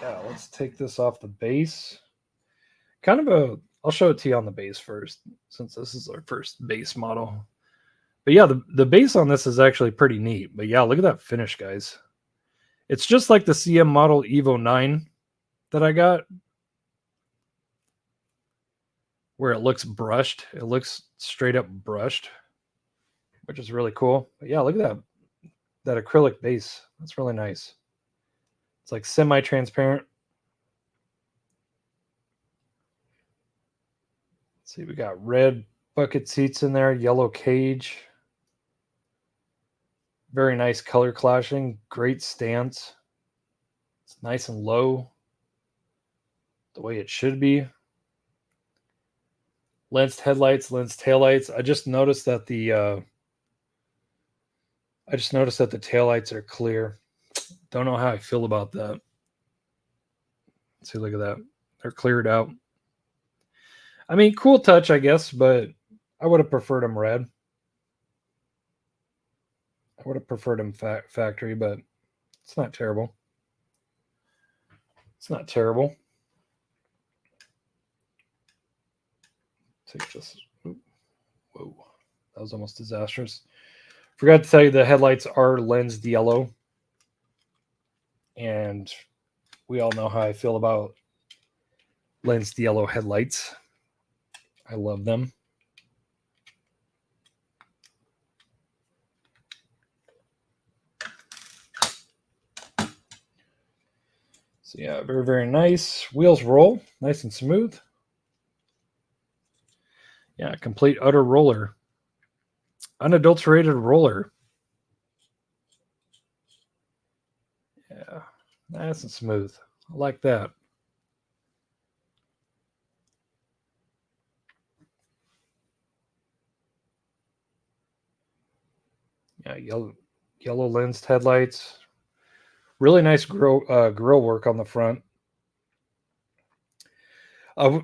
[SPEAKER 1] Yeah, let's take this off the base. Kind of a, I'll show it to you on the base first, since this is our first base model. But yeah, the base on this is actually pretty neat. But yeah, look at that finish, guys. It's just like the CM model Evo 9 that I got, where it looks brushed. It looks straight up brushed, which is really cool. But yeah, look at that acrylic base. That's really nice. It's like semi-transparent. Let's see, we got red bucket seats in there, yellow cage. Very nice color clashing, great stance. It's nice and low, the way it should be. Lensed headlights, lensed taillights. I just noticed that the taillights are clear. Don't know how I feel about that. See, look at that. They're cleared out. I mean, cool touch, I guess, but I would have preferred them red. I would have preferred them factory, but it's not terrible. It's not terrible. Take this. Whoa, that was almost disastrous. Forgot to tell you the headlights are lensed yellow. And we all know how I feel about lensed yellow headlights. I love them. So yeah, very, very nice. Wheels roll, nice and smooth. Yeah, complete utter roller. Unadulterated roller. Yeah, nice and smooth. I like that. Yeah, yellow lensed headlights. Really nice grill work on the front. I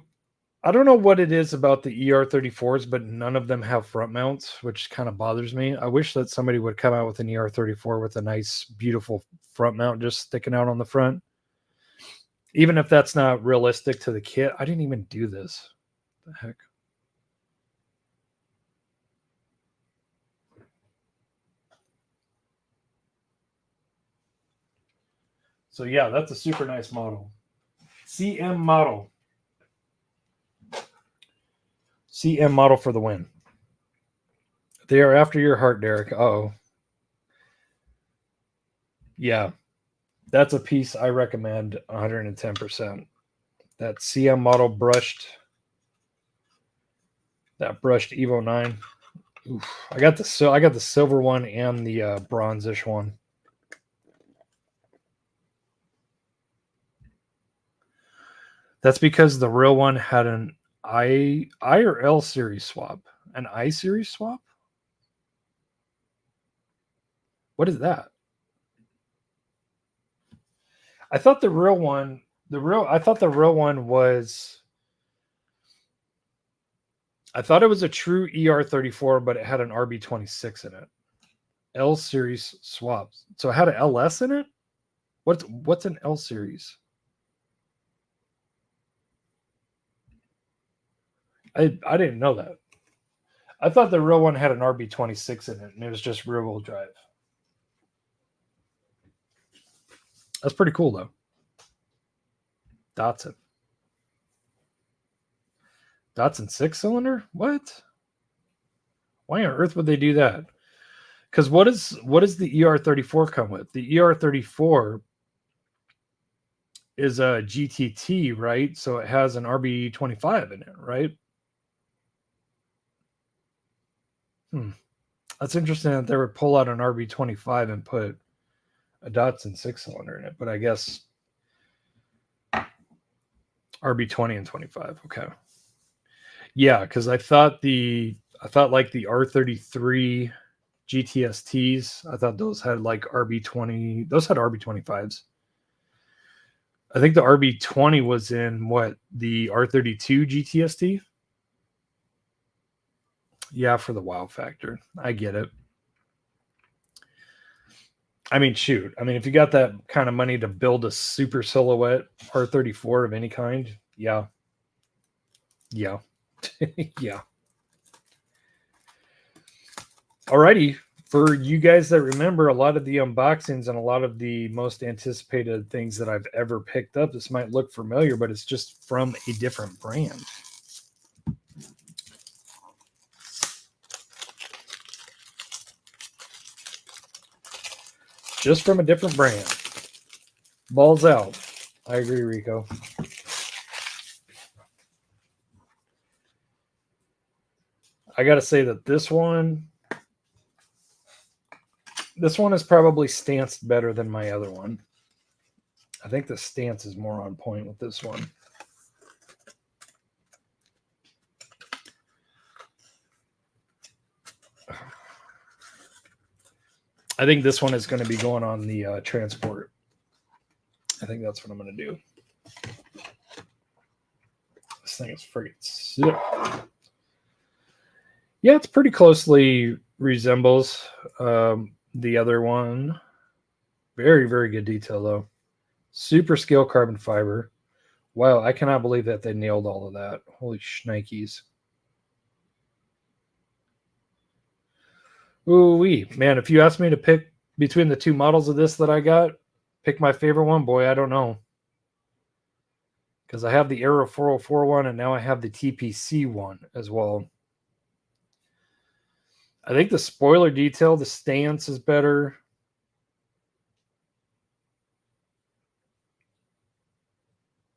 [SPEAKER 1] don't know what it is about the ER34s, but none of them have front mounts, which kind of bothers me. I wish that somebody would come out with an ER34 with a nice, beautiful front mount just sticking out on the front. Even if that's not realistic to the kit. I didn't even do this. What the heck? So yeah, that's a super nice model. CM model. CM model for the win. They are after your heart, Derek. Uh-oh. Yeah. That's a piece I recommend 110%. That CM model brushed Evo 9. Oof. I got the silver one and the bronzish one. That's because the real one had an I or L series swap. An I series swap? What is that? I thought the real one was, I thought it was a true ER34, but it had an RB26 in it. L series swaps. So it had an LS in it? What's an L series? I didn't know that. I thought the real one had an RB26 in it, and it was just rear wheel drive. That's pretty cool, though. Datsun 6-cylinder? What? Why on earth would they do that? Because what does the ER34 come with? The ER34 is a GTT, right? So it has an RB25 in it, right? That's interesting that they would pull out an RB25 and put a Datsun 6-cylinder in it, but I guess RB20 and 25. Okay. Yeah, because I thought like the R33 GTSTs, I thought those had like RB20. Those had RB25s. I think the RB20 was in what, the R32 GTST? Yeah, for the wow factor. I get it. I mean, shoot. I mean, if you got that kind of money to build a super silhouette R34 of any kind, yeah. Yeah. Yeah. Alrighty. For you guys that remember a lot of the unboxings and a lot of the most anticipated things that I've ever picked up, this might look familiar, but it's just from a different brand. Just from a different brand. Balls out. I agree, Rico. I got to say that this one is probably stanced better than my other one. I think the stance is more on point with this one. I think this one is going to be going on the transport. I think that's what I'm going to do. This thing is friggin' sick. Yeah, it's pretty closely resembles the other one. Very, very good detail, though. Super scale carbon fiber. Wow, I cannot believe that they nailed all of that. Holy shnikes. Ooh-wee. Man, if you asked me to pick between the two models of this that I got, pick my favorite one, boy, I don't know. Because I have the Aero 404 one, and now I have the TPC one as well. I think the spoiler detail, the stance is better.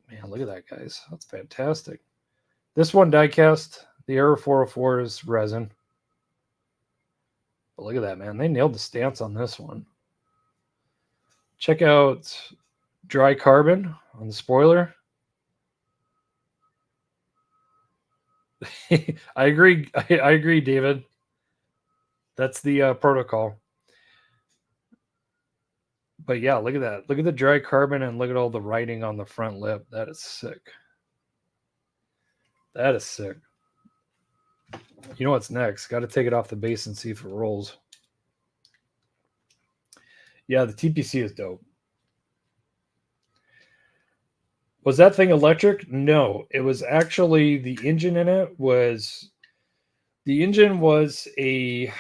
[SPEAKER 1] Man, look at that, guys. That's fantastic. This one diecast, the Aero 404 is resin. But look at that, man. They nailed the stance on this one. Check out dry carbon on the spoiler. I agree. I agree, David. That's the protocol. But yeah, look at that. Look at the dry carbon and look at all the writing on the front lip. That is sick. That is sick. You know what's next? Got to take it off the base and see if it rolls. Yeah, the TPC is dope. Was that thing electric? No, it was actually the engine in it was. The engine was a.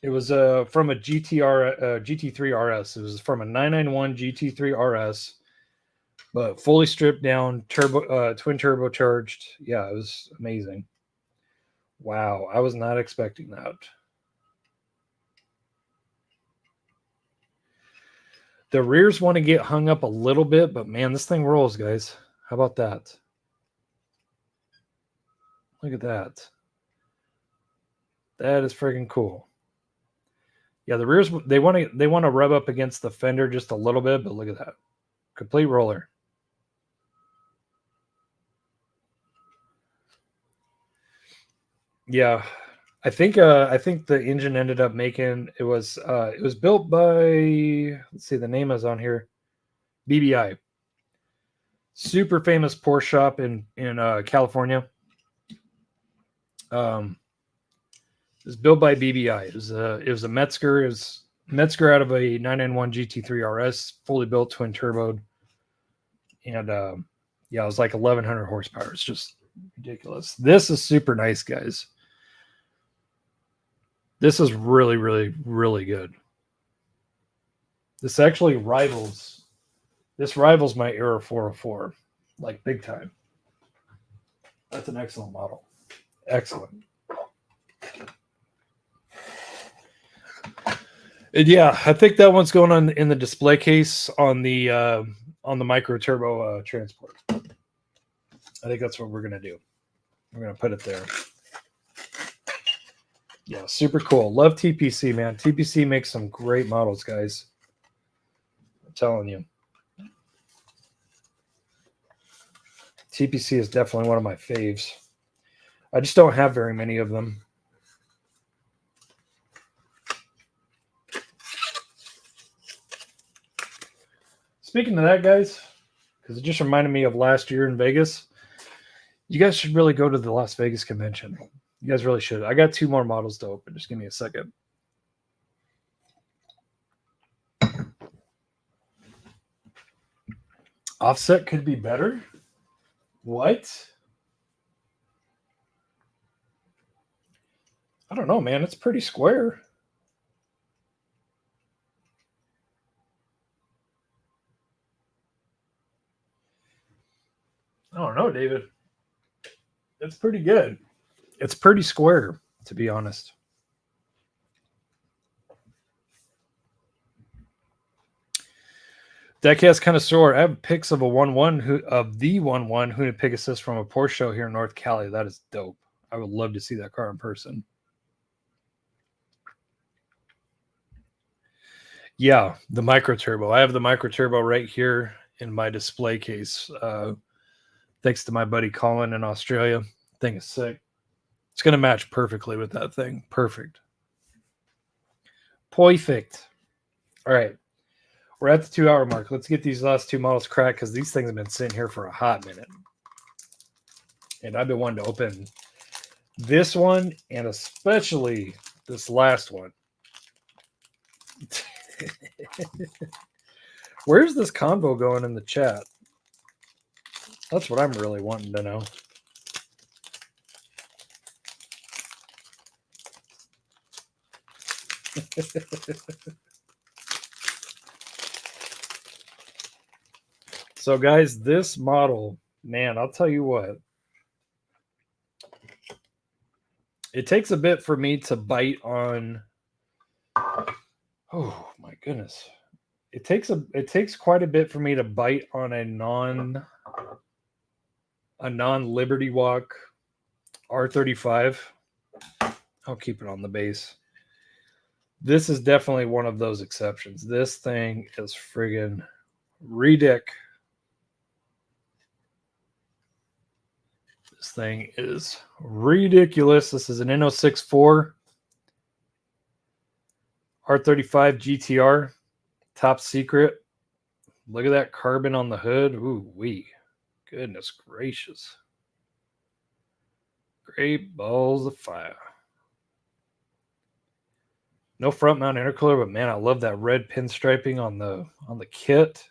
[SPEAKER 1] It was from a GT3 RS. It was from a 991 GT3 RS, but fully stripped down, turbo, twin turbocharged. Yeah, it was amazing. Wow, I was not expecting that. The rears want to get hung up a little bit, but man, this thing rolls, guys. How about that? Look at that. That is friggin' cool. Yeah, the rears they want to rub up against the fender just a little bit, but look at that. Complete roller. Yeah. I think the engine ended up making it was built by, let's see, the name is on here. BBI. Super famous Porsche shop in California. It was built by BBI. It was a Metzger. It was Metzger out of a 991 GT3 RS, fully built, twin turboed, and yeah, it was like 1100 horsepower. It's just ridiculous. This is super nice, guys. This is really, really, really good. This actually rivals my Aero 404, like big time. That's an excellent model. Excellent. And yeah, I think that one's going on in the display case on the micro turbo transport. I think that's what we're gonna do. We're gonna put it there. Yeah, super cool. Love TPC, man. TPC makes some great models, guys. I'm telling you. TPC is definitely one of my faves. I just don't have very many of them. Speaking of that, guys, because it just reminded me of last year in Vegas, you guys should really go to the Las Vegas convention. You guys really should. I got 2 more models to open. Just give me a second. Offset could be better? What? I don't know, man. It's pretty square. I don't know, David. It's pretty good. It's pretty square, to be honest. Diecast Connoisseur. I have pics of a 1-1 of the 1-1 Hooned Pegasus from a Porsche show here in North Cali. That is dope. I would love to see that car in person. Yeah, the micro turbo. I have the micro turbo right here in my display case. Thanks to my buddy Colin in Australia. Thing is sick. It's going to match perfectly with that thing. Perfect. Perfect. All right. We're at the 2-hour mark. Let's get these last two models cracked because these things have been sitting here for a hot minute. And I've been wanting to open this one and especially this last one. Where's this convo going in the chat? That's what I'm really wanting to know. So, guys, this model, man, I'll tell you what. It takes a bit for me to bite on. Oh my goodness! It takes quite a bit for me to bite on a non Liberty Walk R35. I'll keep it on the base. This is definitely one of those exceptions. This thing is friggin' ridic. This thing is ridiculous. This is an Inno64 R35 GT-R. Top secret. Look at that carbon on the hood. Ooh, wee. Goodness gracious. Great balls of fire. No front mount intercooler, but man, I love that red pinstriping on the kit.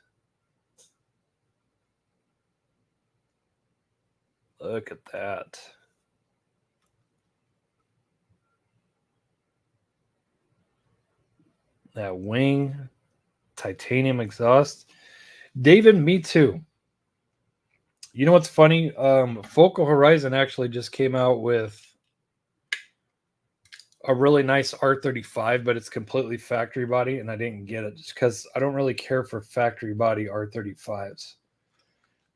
[SPEAKER 1] Look at that. That wing, titanium exhaust. David, me too. You know what's funny? Focal Horizon actually just came out with a really nice R35, but it's completely factory body, and I didn't get it just because I don't really care for factory body R35s.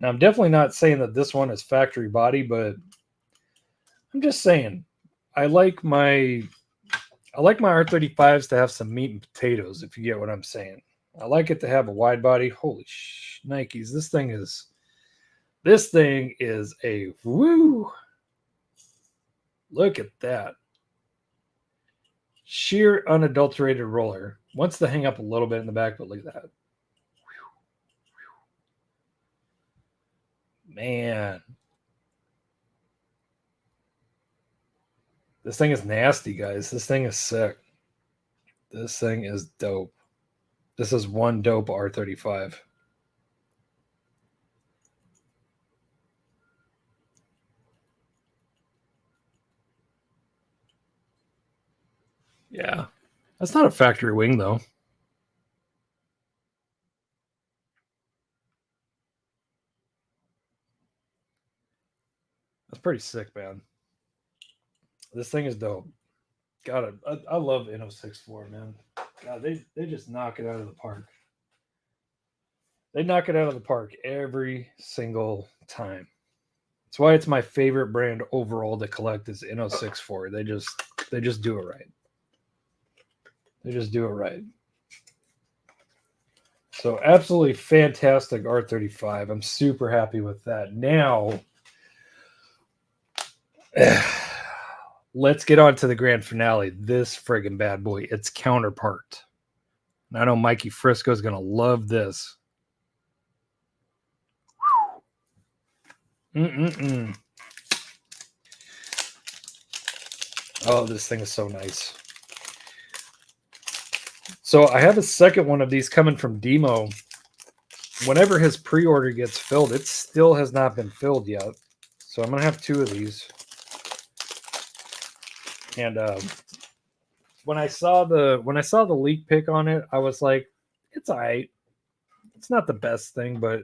[SPEAKER 1] Now, I'm definitely not saying that this one is factory body, but I'm just saying I like my R35s to have some meat and potatoes, if you get what I'm saying. I like it to have a wide body. Holy Nikes, this thing is a woo. Look at that. Sheer unadulterated roller. Wants to hang up a little bit in the back, but look at that. Man. This thing is nasty, guys. This thing is sick. This thing is dope. This is one dope R35. Yeah. That's not a factory wing, though. That's pretty sick, man. This thing is dope. God, I love Inno64, man. God, they just knock it out of the park. They knock it out of the park every single time. That's why it's my favorite brand overall to collect is Inno64. They just do it right. They just do it right. So absolutely fantastic R35. I'm super happy with that. Now, let's get on to the grand finale. This friggin' bad boy, its counterpart. And I know Mikey Frisco is going to love this. Oh, this thing is so nice. So I have a second one of these coming from Demo. Whenever his pre-order gets filled, it still has not been filled yet. So I'm going to have two of these. And when I saw the leak pick on it, I was like, it's all right. It's not the best thing, but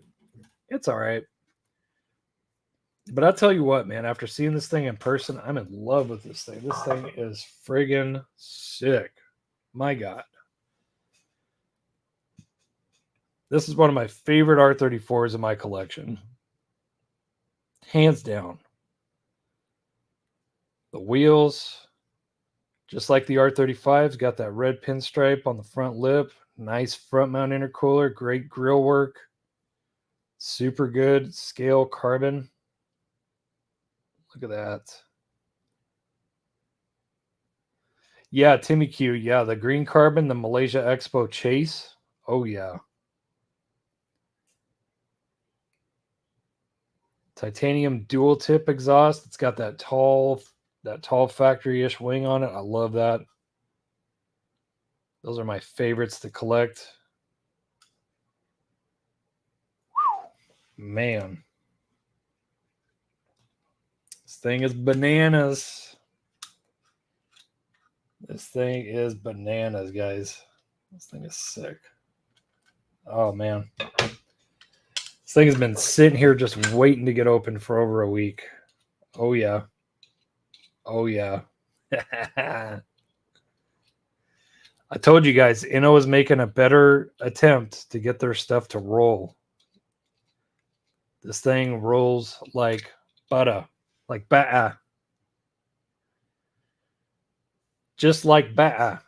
[SPEAKER 1] it's all right. But I'll tell you what, man, after seeing this thing in person, I'm in love with this thing. This thing is friggin' sick. My God. This is one of my favorite R34s in my collection. Hands down. The wheels, just like the R35's, got that red pinstripe on the front lip. Nice front mount intercooler. Great grill work. Super good scale carbon. Look at that. Yeah, Timmy Q. Yeah, the green carbon, the Malaysia Expo Chase. Oh, yeah. Titanium dual tip exhaust. It's got that tall factory-ish wing on it. I love that. Those are my favorites to collect. Man. This thing is bananas. This thing is bananas, guys. This thing is sick. Oh, man. This thing has been sitting here just waiting to get open for over a week. Oh, yeah. Oh, yeah. I told you guys, Inno is making a better attempt to get their stuff to roll. This thing rolls like butter, like batter. Just like batter.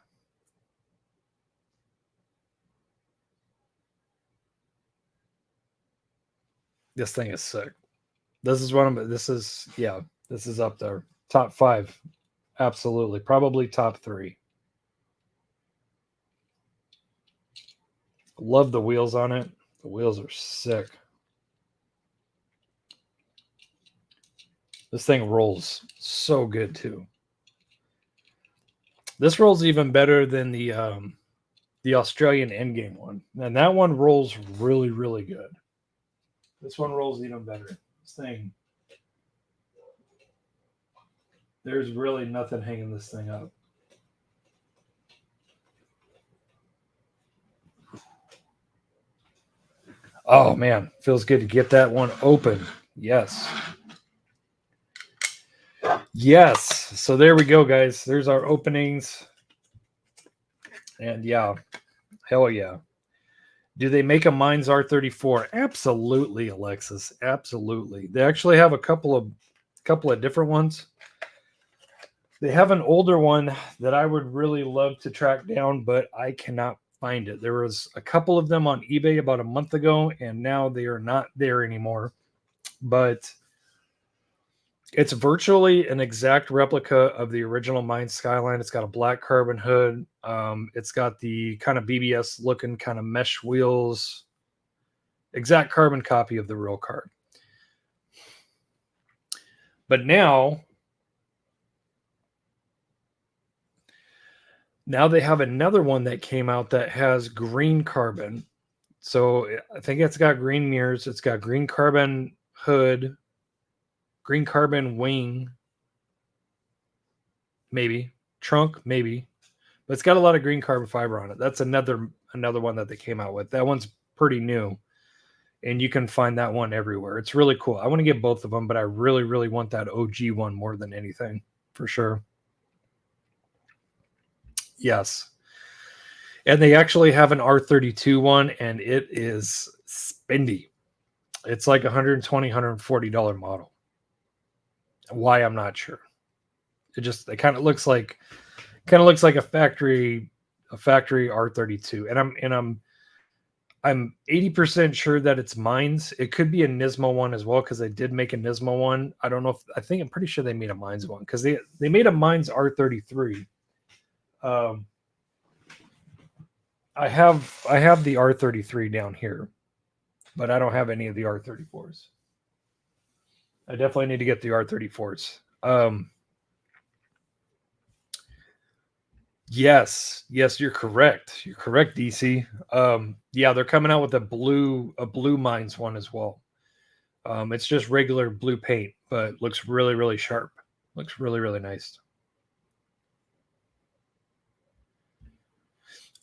[SPEAKER 1] This thing is sick. This is this is up there. Top 5. Absolutely. Probably top 3. Love the wheels on it. The wheels are sick. This thing rolls so good too. This rolls even better than the Australian Endgame one. And that one rolls really, really good. This one rolls even better. This thing, there's really nothing hanging this thing up. Oh, man. Feels good to get that one open. Yes. Yes. So there we go, guys. There's our openings. And yeah. Hell yeah. Do they make a Mines R34? Absolutely, Alexis. Absolutely. They actually have a couple of different ones. They have an older one that I would really love to track down, but I cannot find it. There was a couple of them on eBay about a month ago, and now they are not there anymore. But it's virtually an exact replica of the original Mines Skyline. It's got a black carbon hood. It's got the kind of BBS looking kind of mesh wheels. Exact carbon copy of the real car. But now they have another one that came out that has green carbon. So I think it's got green mirrors. It's got green carbon hood, green carbon wing, maybe trunk, maybe, but it's got a lot of green carbon fiber on it. That's another one that they came out with. That one's pretty new, and you can find that one everywhere. It's really cool. I want to get both of them, but I really, really want that OG one more than anything, for sure. Yes. And they actually have an R32 one, and it is spendy. It's like $120, $140 model. Why, I'm not sure. It kind of looks like a factory R32. And I'm 80% sure that it's Mines. It could be a Nismo one as well, because they did make a Nismo one. I don't know I'm pretty sure they made a Mines one, because they made a Mines R33. I have the R33 down here, but I don't have any of the R34s. I definitely need to get the R34s. Yes, you're correct. You're correct, DC. Yeah, they're coming out with a blue Mines one as well. It's just regular blue paint, but looks really, really sharp. Looks really, really nice.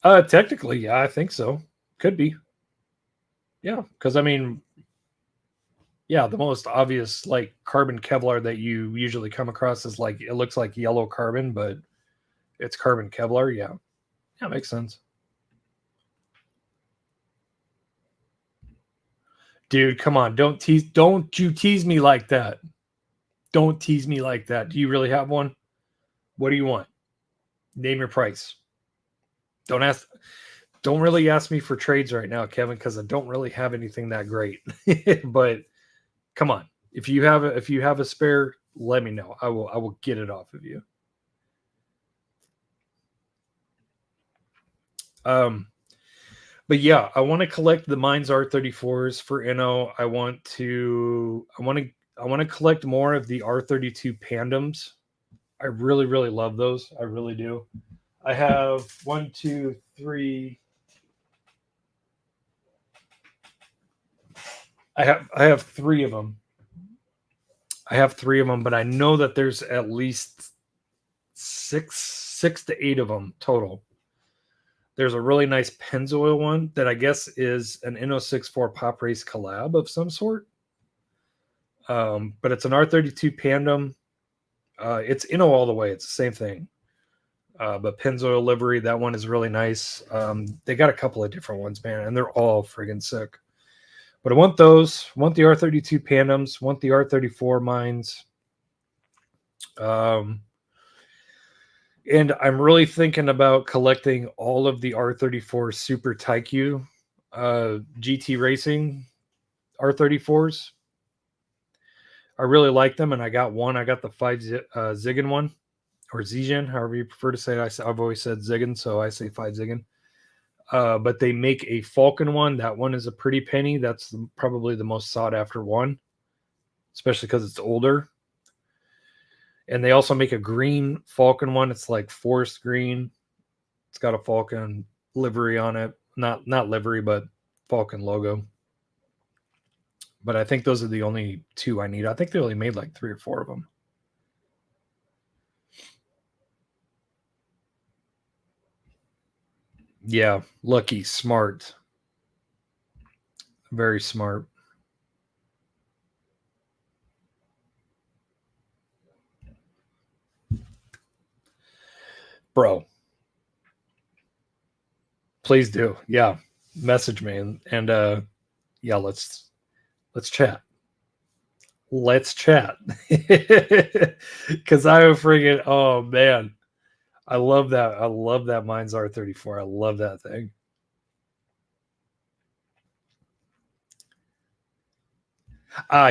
[SPEAKER 1] Technically, yeah, I think so. Could be. Yeah, because I mean, yeah, the most obvious like carbon Kevlar that you usually come across is like, it looks like yellow carbon, but it's carbon Kevlar. Yeah, makes sense. Dude, come on. Don't you tease me like that. Don't tease me like that. Do you really have one? What do you want? Name your price. Don't really ask me for trades right now, Kevin, because I don't really have anything that great. But come on. If you have a spare, let me know. I will get it off of you. But yeah, I want to collect the Mines R34s for Inno. I want to collect more of the R32 Pandoms. I really, really love those. I really do. I have 1, 2, 3. I have 3 of them. I have 3 of them, but I know that there's at least 6 to 8 of them total. There's a really nice Pennzoil one that I guess is an Inno64 Pop Race collab of some sort. But it's an R32 Pandem. It's Inno all the way. It's the same thing. But Pennzoil livery, that one is really nice. They got a couple of different ones, man, and they're all friggin' sick. But I want those. I want the R32 Pandoms. I want the R34 Mines. And I'm really thinking about collecting all of the R34 Super Taikyu GT Racing R34s. I really like them, and I got one. I got the 5 Ziggin one, or Zigen, however you prefer to say it. I've always said Ziggin, so I say 5 Ziggin. But they make a Falcon one. That one is a pretty penny. That's probably the most sought after one, especially because it's older. And they also make a green Falcon one. It's like forest green. It's got a Falcon livery on it. Not livery, but Falcon logo. But I think those are the only 2 I need. I think they only made like 3 or 4 of them. Yeah, lucky, smart. Very smart. Bro, please do. Yeah, message me and yeah, let's chat. Let's chat. Because I was friggin', oh man, I love that. I love that Mines R34. I love that thing.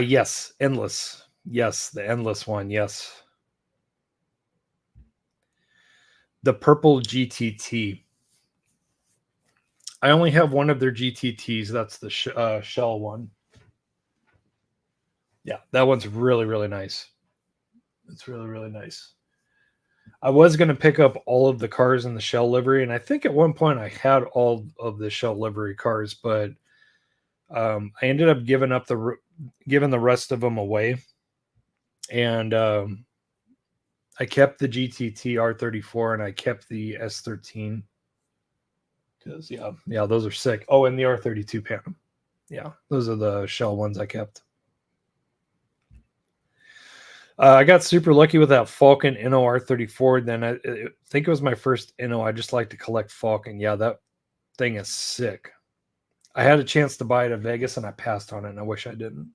[SPEAKER 1] Yes, Endless. Yes, the Endless one. Yes, the purple GTT. I only have one of their GTTs. That's the shell one. Yeah, that one's really, really nice. It's really, really nice. I was going to pick up all of the cars in the shell livery, and I think at one point I had all of the shell livery cars, but I ended up giving the rest of them away, and I kept the GTT R34 and I kept the S13 because yeah, those are sick. Oh, and the R32 Phantom. Yeah, those are the shell ones I kept. I got super lucky with that Falcon Inno R34. Then I think it was my first Inno. I just like to collect Falcon. Yeah, that thing is sick. I had a chance to buy it at Vegas and I passed on it, and I wish I didn't.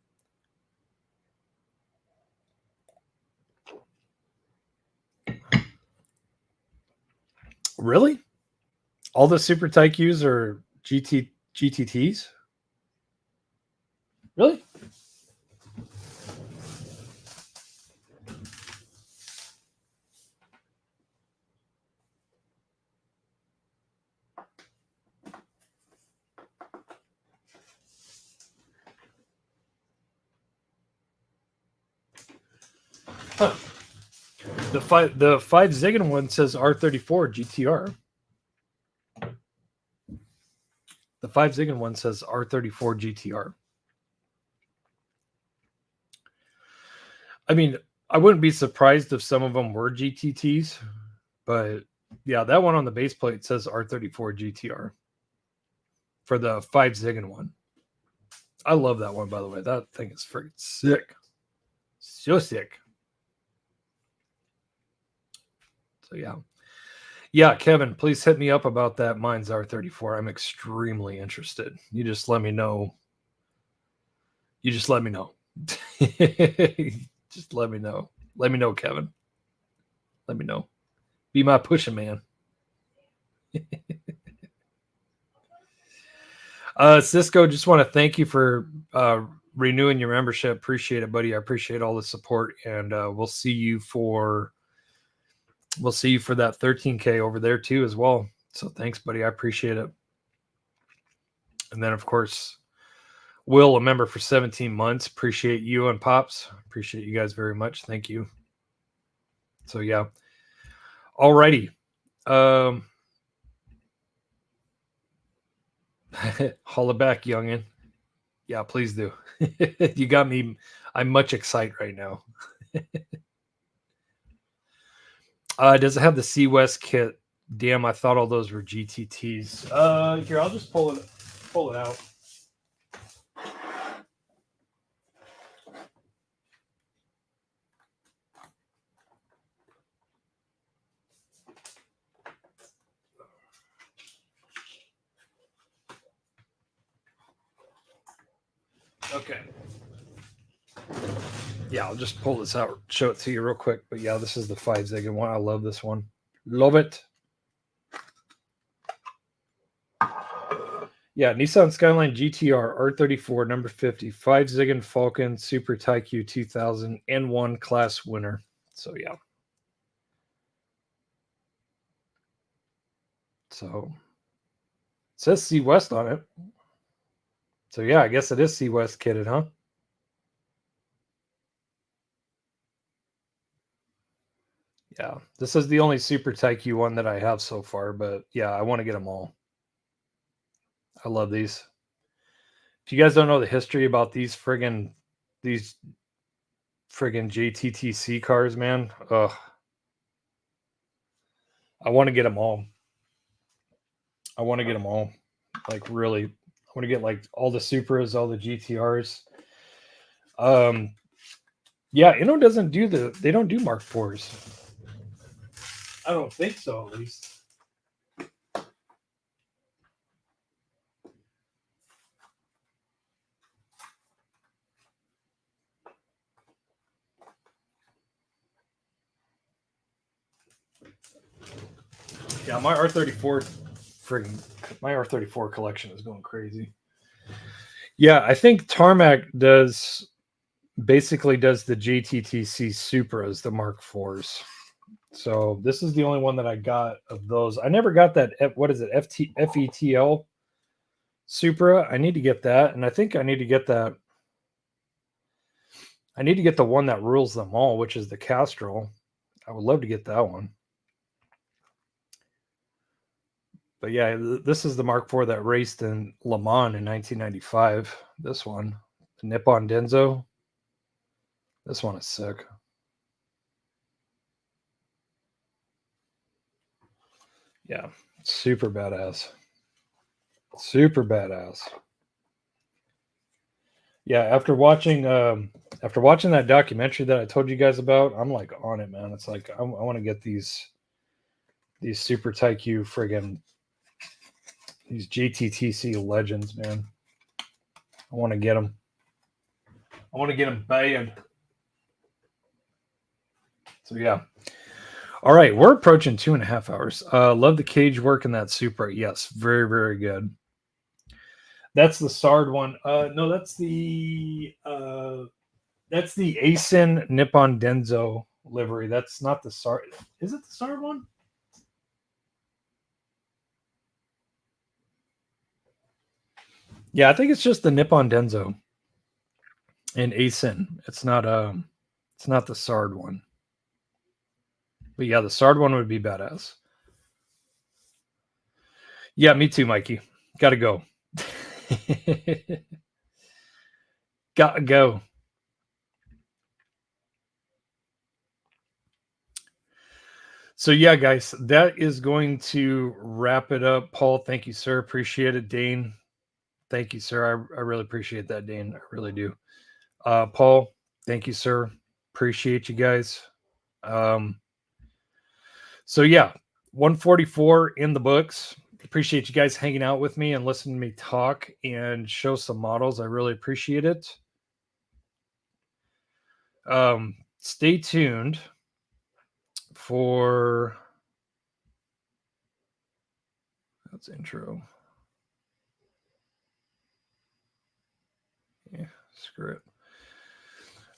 [SPEAKER 1] Really? All the Super Taikyus are GTTs? Really? Huh. The five Ziggin one says R34 GT-R. The 5 Ziggin one says R34 GT-R. I mean, I wouldn't be surprised if some of them were GTTs, but yeah, that one on the base plate says R34 GT-R for the 5 Ziggin one. I love that one, by the way. That thing is freaking sick. So sick. So yeah. Yeah, Kevin, please hit me up about that Mines R34. I'm extremely interested. You just let me know You just let me know. Just let me know. Let me know, Kevin. Let me know. Be my pushing man. Cisco, just want to thank you for renewing your membership. Appreciate it, buddy. I appreciate all the support, and we'll see you for that 13K over there too as well. So thanks, buddy. I appreciate it. And then, of course, Will, a member for 17 months. Appreciate you and Pops. Appreciate you guys very much. Thank you. So yeah. Alrighty. Holla back, youngin. Yeah, please do. You got me. I'm much excited right now. Does it have the C West kit? Damn, I thought all those were GTTs. Here, I'll just pull it out. Okay. Yeah, I'll just pull this out, show it to you real quick. But yeah, this is the 5-Zig one. I love this one. Love it. Yeah, Nissan Skyline GT-R R34 number 50 5-Zig Falcon Super Taikyu 2000 N1 class winner. So yeah. So it says C West on it. So yeah, I guess it is C West kitted, huh? Yeah, this is the only Super Taikyu one that I have so far, but yeah, I want to get them all. I love these. If you guys don't know the history about these friggin' JTTC cars, man, ugh. I want to get them all. I want to get them all. Like really, I want to get like all the Supras, all the GTRs. Yeah, Inno doesn't do they don't do Mark IVs. I don't think so, at least. Yeah, my R34 collection is going crazy. Yeah, I think Tarmac basically does the JTTC Supras, the Mark IVs. So this is the only one that I got of those. I never got that. What is it? FETL Supra. I need to get that, and I think I need to get that. I need to get the one that rules them all, which is the Castrol. I would love to get that one. But yeah, this is the Mark IV that raced in Le Mans in 1995. This one, the Nippon Denso. This one is sick. Yeah, super badass. Super badass. Yeah, after watching that documentary that I told you guys about, I'm like on it, man. It's like I want to get these Super Taikyu friggin' these JTTC legends, man. I want to get them. I want to get them banned. So yeah. All right, we're approaching 2.5 hours. Love the cage work in that Supra. Yes, very, very good. That's the SARD one. No, that's the Asin Nippon Denso livery. That's not the SARD. Is it the SARD one? Yeah, I think it's just the Nippon Denso and Asin. It's not the SARD one. But yeah, the SARD one would be badass. Yeah, me too, Mikey. Gotta go. Gotta go. So yeah, guys, that is going to wrap it up. Paul, thank you, sir. Appreciate it. Dane, thank you, sir. I really appreciate that, Dane. I really do. Paul, thank you, sir. Appreciate you guys. So yeah, 144 in the books. Appreciate you guys hanging out with me and listening to me talk and show some models. I really appreciate it. Stay tuned for that's intro. Yeah, screw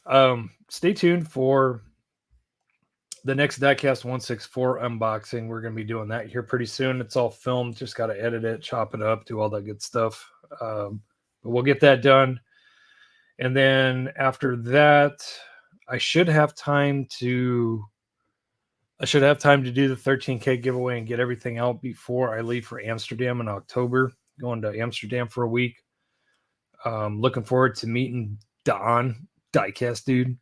[SPEAKER 1] it. Stay tuned for the next Diecast 164 unboxing. We're going to be doing that here pretty soon. It's all filmed. Just got to edit it, chop it up, do all that good stuff. But we'll get that done. And then after that, I should have time to do the 13K giveaway and get everything out before I leave for Amsterdam in October. Going to Amsterdam for a week. Looking forward to meeting Don, Diecast dude.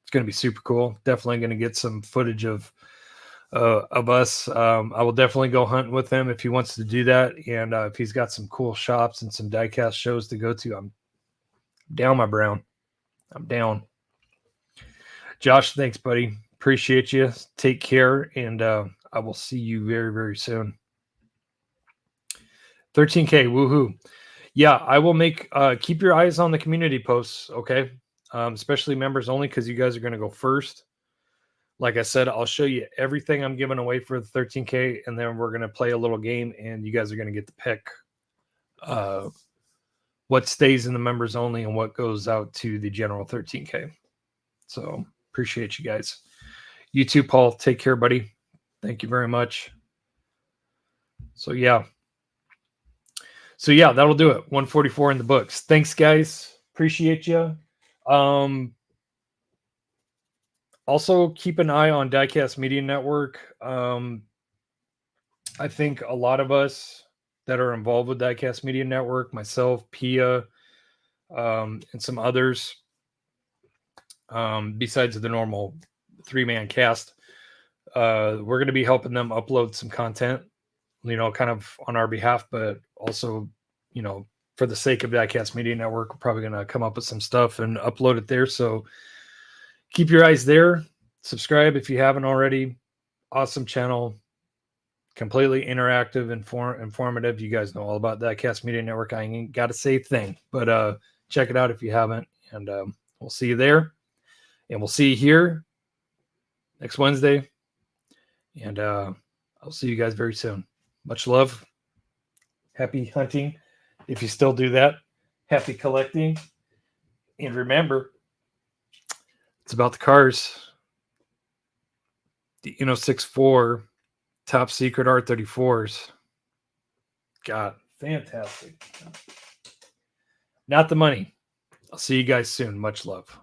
[SPEAKER 1] It's going to be super cool. Definitely going to get some footage of us. I will definitely go hunting with him if he wants to do that. And if he's got some cool shops and some diecast shows to go to, I'm down, my brown. I'm down. Josh, thanks, buddy. Appreciate you. Take care. And I will see you very, very soon. 13K. Woohoo. Yeah, I will make, keep your eyes on the community posts. Okay. Especially members only, because you guys are going to go first. Like I said, I'll show you everything I'm giving away for the 13K, and then we're going to play a little game, and you guys are going to get to pick what stays in the members only and what goes out to the general 13K. So appreciate you guys. You too, Paul. Take care, buddy. Thank you very much. So yeah, that'll do it. 144 in the books. Thanks, guys. Appreciate you. Also, keep an eye on Diecast Media Network. I think a lot of us that are involved with Diecast Media Network, myself, Pia, and some others, besides the normal 3-man cast, we're going to be helping them upload some content, kind of on our behalf, but also, for the sake of Diecast Media Network, we're probably going to come up with some stuff and upload it there. So keep your eyes there. Subscribe if you haven't already. Awesome channel. Completely interactive, informative. You guys know all about Diecast Media Network. I ain't got to say a thing, but check it out if you haven't. And we'll see you there. And we'll see you here next Wednesday. And I'll see you guys very soon. Much love. Happy hunting, if you still do that. Happy collecting. And remember, it's about the cars. The Inno64 top secret R34s. God, fantastic. Not the money. I'll see you guys soon. Much love.